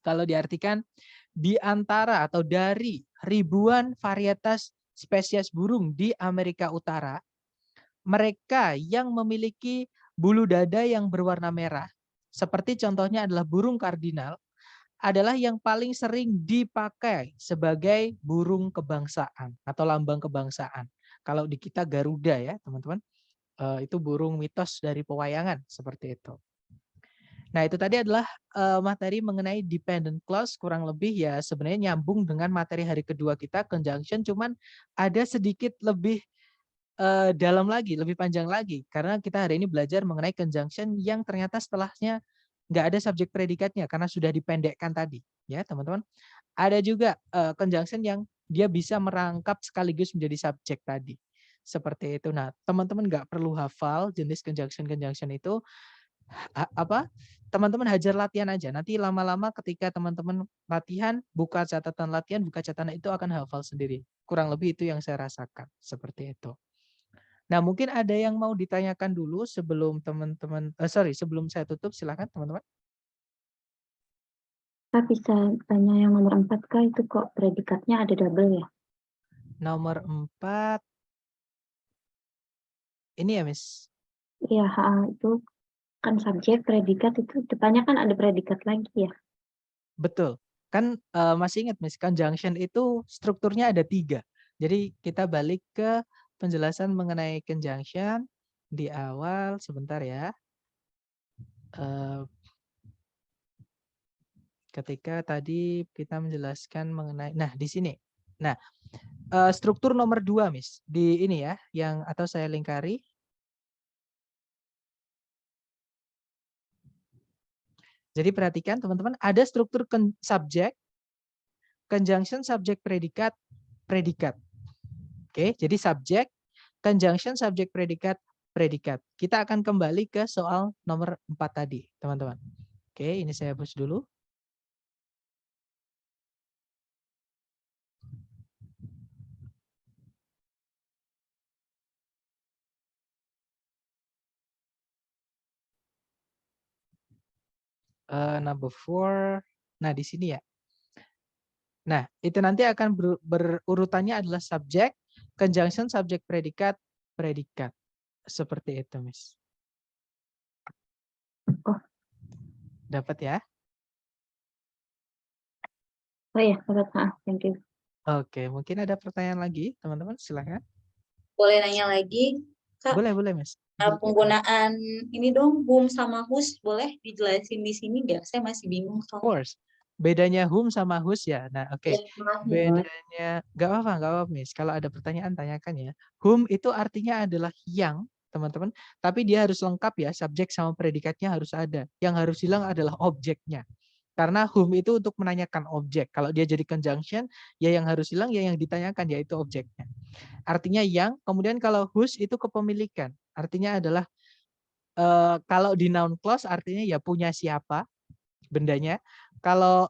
[SPEAKER 1] Kalau diartikan, di antara atau dari ribuan varietas spesies burung di Amerika Utara, mereka yang memiliki bulu dada yang berwarna merah, seperti contohnya adalah burung kardinal, adalah yang paling sering dipakai sebagai burung kebangsaan atau lambang kebangsaan. Kalau di kita Garuda ya teman-teman, itu burung mitos dari pewayangan seperti itu. Nah itu tadi adalah materi mengenai dependent clause, kurang lebih ya sebenarnya nyambung dengan materi hari kedua kita conjunction, cuman ada sedikit lebih dalam lagi, lebih panjang lagi. Karena kita hari ini belajar mengenai conjunction yang ternyata setelahnya nggak ada subjek predikatnya karena sudah dipendekkan tadi. Ya teman-teman. Ada juga conjunction yang dia bisa merangkap sekaligus menjadi subjek tadi. Seperti itu. Nah teman-teman nggak perlu hafal jenis conjunction itu. Teman-teman hajar latihan aja. Nanti lama-lama ketika teman-teman latihan, buka catatan latihan, buka catatan itu akan hafal sendiri. Kurang lebih itu yang saya rasakan. Seperti itu. Nah, mungkin ada yang mau ditanyakan dulu sebelum teman-teman, sebelum saya tutup, silakan teman-teman.
[SPEAKER 2] Kak bisa tanya yang nomor 4 Kak, itu kok predikatnya ada double ya?
[SPEAKER 1] Nomor 4, ini ya Miss?
[SPEAKER 2] Iya, itu kan subjek, predikat itu depannya kan ada predikat lagi ya?
[SPEAKER 1] Betul. Kan masih ingat Miss, conjunction itu strukturnya ada 3. Jadi kita balik ke penjelasan mengenai conjunction di awal, sebentar ya. Ketika tadi kita menjelaskan mengenai, nah di sini. Nah, struktur nomor 2 Miss, di ini ya, yang atau saya lingkari. Jadi perhatikan teman-teman, ada struktur subjek, conjunction, subjek, predikat, predikat. Oke, jadi subjek, conjunction, subjek, predikat, predikat. Kita akan kembali ke soal nomor 4 tadi, teman-teman. Oke, ini saya hapus dulu. Number 4. Nah, di sini ya. Nah, itu nanti akan berurutannya adalah subjek, conjunction, subjek, predikat, predikat. Seperti itu, Miss.
[SPEAKER 2] Oh.
[SPEAKER 1] Dapat ya?
[SPEAKER 2] Oh ya, dapat. Thank you.
[SPEAKER 1] Oke, mungkin ada pertanyaan lagi, teman-teman, silakan.
[SPEAKER 3] Boleh nanya lagi, Kak?
[SPEAKER 1] Boleh, Miss.
[SPEAKER 3] Penggunaan ini dong, whom sama whose, boleh dijelasin di sini nggak? Saya masih bingung
[SPEAKER 1] Of
[SPEAKER 3] soalnya.
[SPEAKER 1] course. Bedanya whom sama whose ya. Nah, oke.
[SPEAKER 3] Ya,
[SPEAKER 1] Bedanya, nggak apa-apa, Miss. Kalau ada pertanyaan, tanyakan ya. Whom itu artinya adalah yang, teman-teman. Tapi dia harus lengkap ya, subjek sama predikatnya harus ada. Yang harus hilang adalah objeknya. Karena whom itu untuk menanyakan objek. Kalau dia jadi conjunction, ya yang harus hilang ya yang ditanyakan, yaitu objeknya. Artinya yang, kemudian kalau whose itu kepemilikan. Artinya adalah, kalau di noun clause artinya ya punya siapa, bendanya. Kalau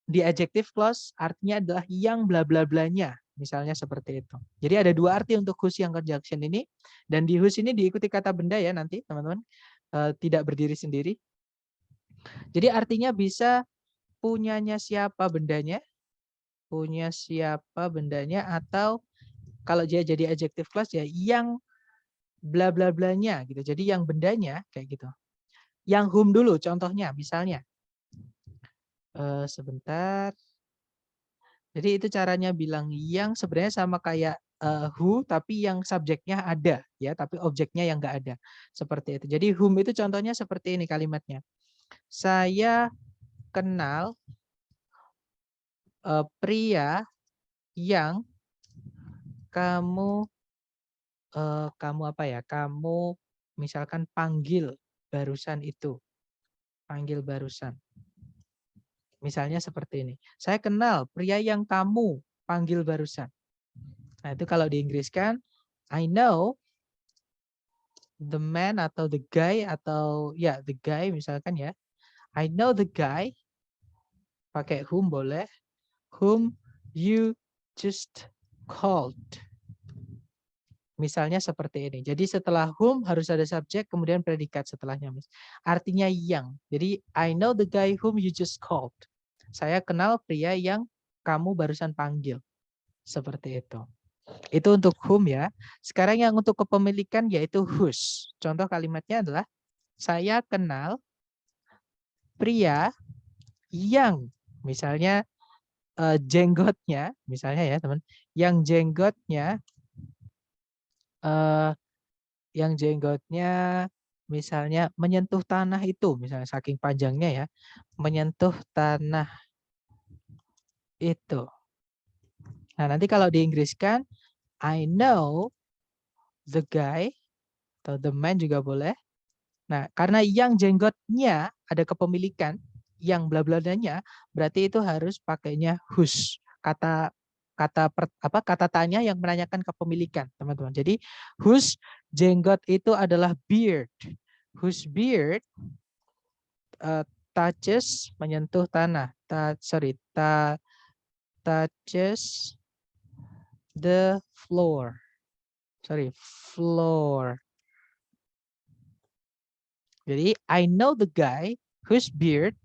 [SPEAKER 1] di adjective clause artinya adalah yang bla bla blanya, misalnya seperti itu. Jadi ada 2 arti untuk whose yang conjunction ini, dan di whose ini diikuti kata benda ya nanti teman-teman, tidak berdiri sendiri. Jadi artinya bisa punyanya siapa bendanya, punya siapa bendanya, atau kalau dia jadi adjective clause ya yang bla bla blanya gitu. Jadi yang bendanya kayak gitu. Yang whom dulu contohnya misalnya. Sebentar. Jadi itu caranya bilang yang sebenarnya sama kayak who tapi yang subjeknya ada ya, tapi objeknya yang enggak ada. Seperti itu. Jadi whom itu contohnya seperti ini kalimatnya. Saya kenal pria yang kamu kamu apa ya? Kamu misalkan panggil barusan itu. Panggil barusan. Misalnya seperti ini. Saya kenal pria yang kamu panggil barusan. Nah, itu kalau diinggriskan, I know the man atau the guy atau ya the guy misalkan ya. I know the guy, pakai whom boleh, whom you just called. Misalnya seperti ini. Jadi setelah whom harus ada subjek, kemudian predikat setelahnya. Artinya yang. Jadi I know the guy whom you just called. Saya kenal pria yang kamu barusan panggil. Seperti itu. Itu untuk whom ya. Sekarang yang untuk kepemilikan yaitu whose. Contoh kalimatnya adalah saya kenal pria yang misalnya jenggotnya, misalnya ya teman, yang jenggotnya misalnya menyentuh tanah itu, misalnya saking panjangnya ya, menyentuh tanah itu. Nah, nanti kalau diinggriskan, I know the guy, atau the man juga boleh. Nah, karena yang jenggotnya ada kepemilikan, yang bla-bladanya, berarti itu harus pakainya whose. Kata tanya yang menanyakan kepemilikan, teman-teman. Jadi whose jenggot itu adalah beard. Whose beard touches, menyentuh tanah. Touches the floor. Floor. Jadi I know the guy whose beard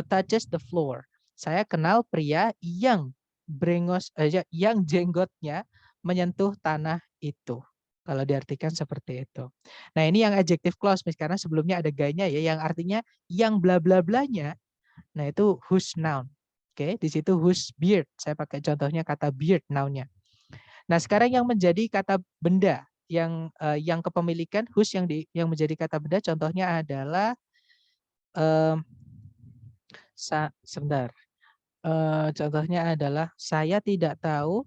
[SPEAKER 1] touches the floor. Saya kenal pria yang yang jenggotnya menyentuh tanah itu. Kalau diartikan seperti itu. Nah, ini yang adjective clause, karena sebelumnya ada guy-nya ya, yang artinya yang bla bla blanya. Nah, itu whose noun. Oke, di situ whose beard. Saya pakai contohnya kata beard noun-nya. Nah, sekarang yang menjadi kata benda yang kepemilikan whose yang menjadi kata benda, contohnya adalah sebentar. Contohnya adalah saya tidak tahu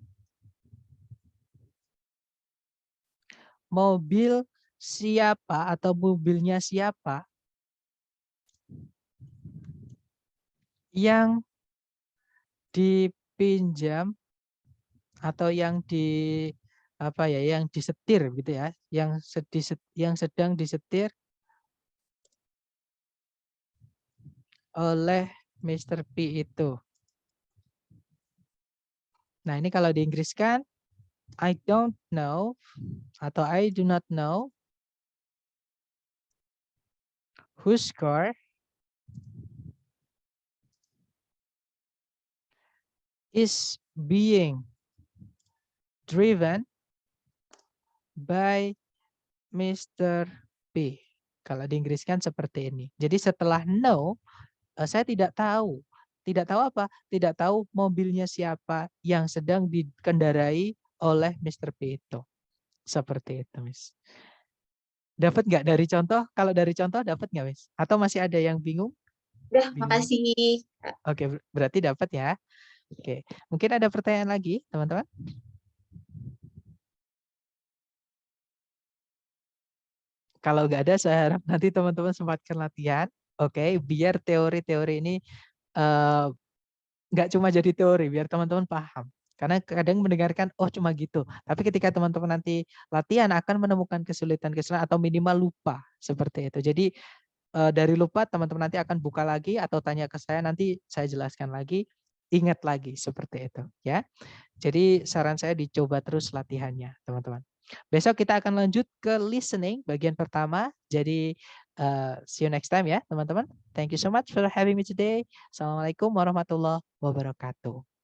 [SPEAKER 1] mobil siapa atau mobilnya siapa yang dipinjam atau yang disetir gitu ya, yang sedang disetir oleh Mr. P itu. Nah, ini kalau diinggriskan, I don't know atau I do not know whose car is being driven by Mr. P. Kalau diinggriskan seperti ini. Jadi setelah know, saya tidak tahu. Tidak tahu apa? Tidak tahu mobilnya siapa yang sedang dikendarai oleh Mr. P itu. Seperti itu, Miss. Dapat nggak dari contoh? Kalau dari contoh dapat nggak, Miss? Atau masih ada yang bingung?
[SPEAKER 3] Udah,
[SPEAKER 1] Bingung.
[SPEAKER 3] makasih.
[SPEAKER 1] Oke, berarti dapat ya. Oke, mungkin ada pertanyaan lagi, teman-teman? Kalau nggak ada, saya harap nanti teman-teman sempatkan latihan. Oke, biar teori-teori ini nggak cuma jadi teori, biar teman-teman paham. Karena kadang mendengarkan, oh cuma gitu. Tapi ketika teman-teman nanti latihan akan menemukan kesulitan-kesulitan atau minimal lupa. Seperti itu. Jadi dari lupa teman-teman nanti akan buka lagi atau tanya ke saya, nanti saya jelaskan lagi. Ingat lagi seperti itu. Ya. Jadi saran saya dicoba terus latihannya, teman-teman. Besok kita akan lanjut ke listening bagian pertama. Jadi see you next time ya, teman-teman. Thank you so much for having me today. Assalamualaikum warahmatullahi wabarakatuh.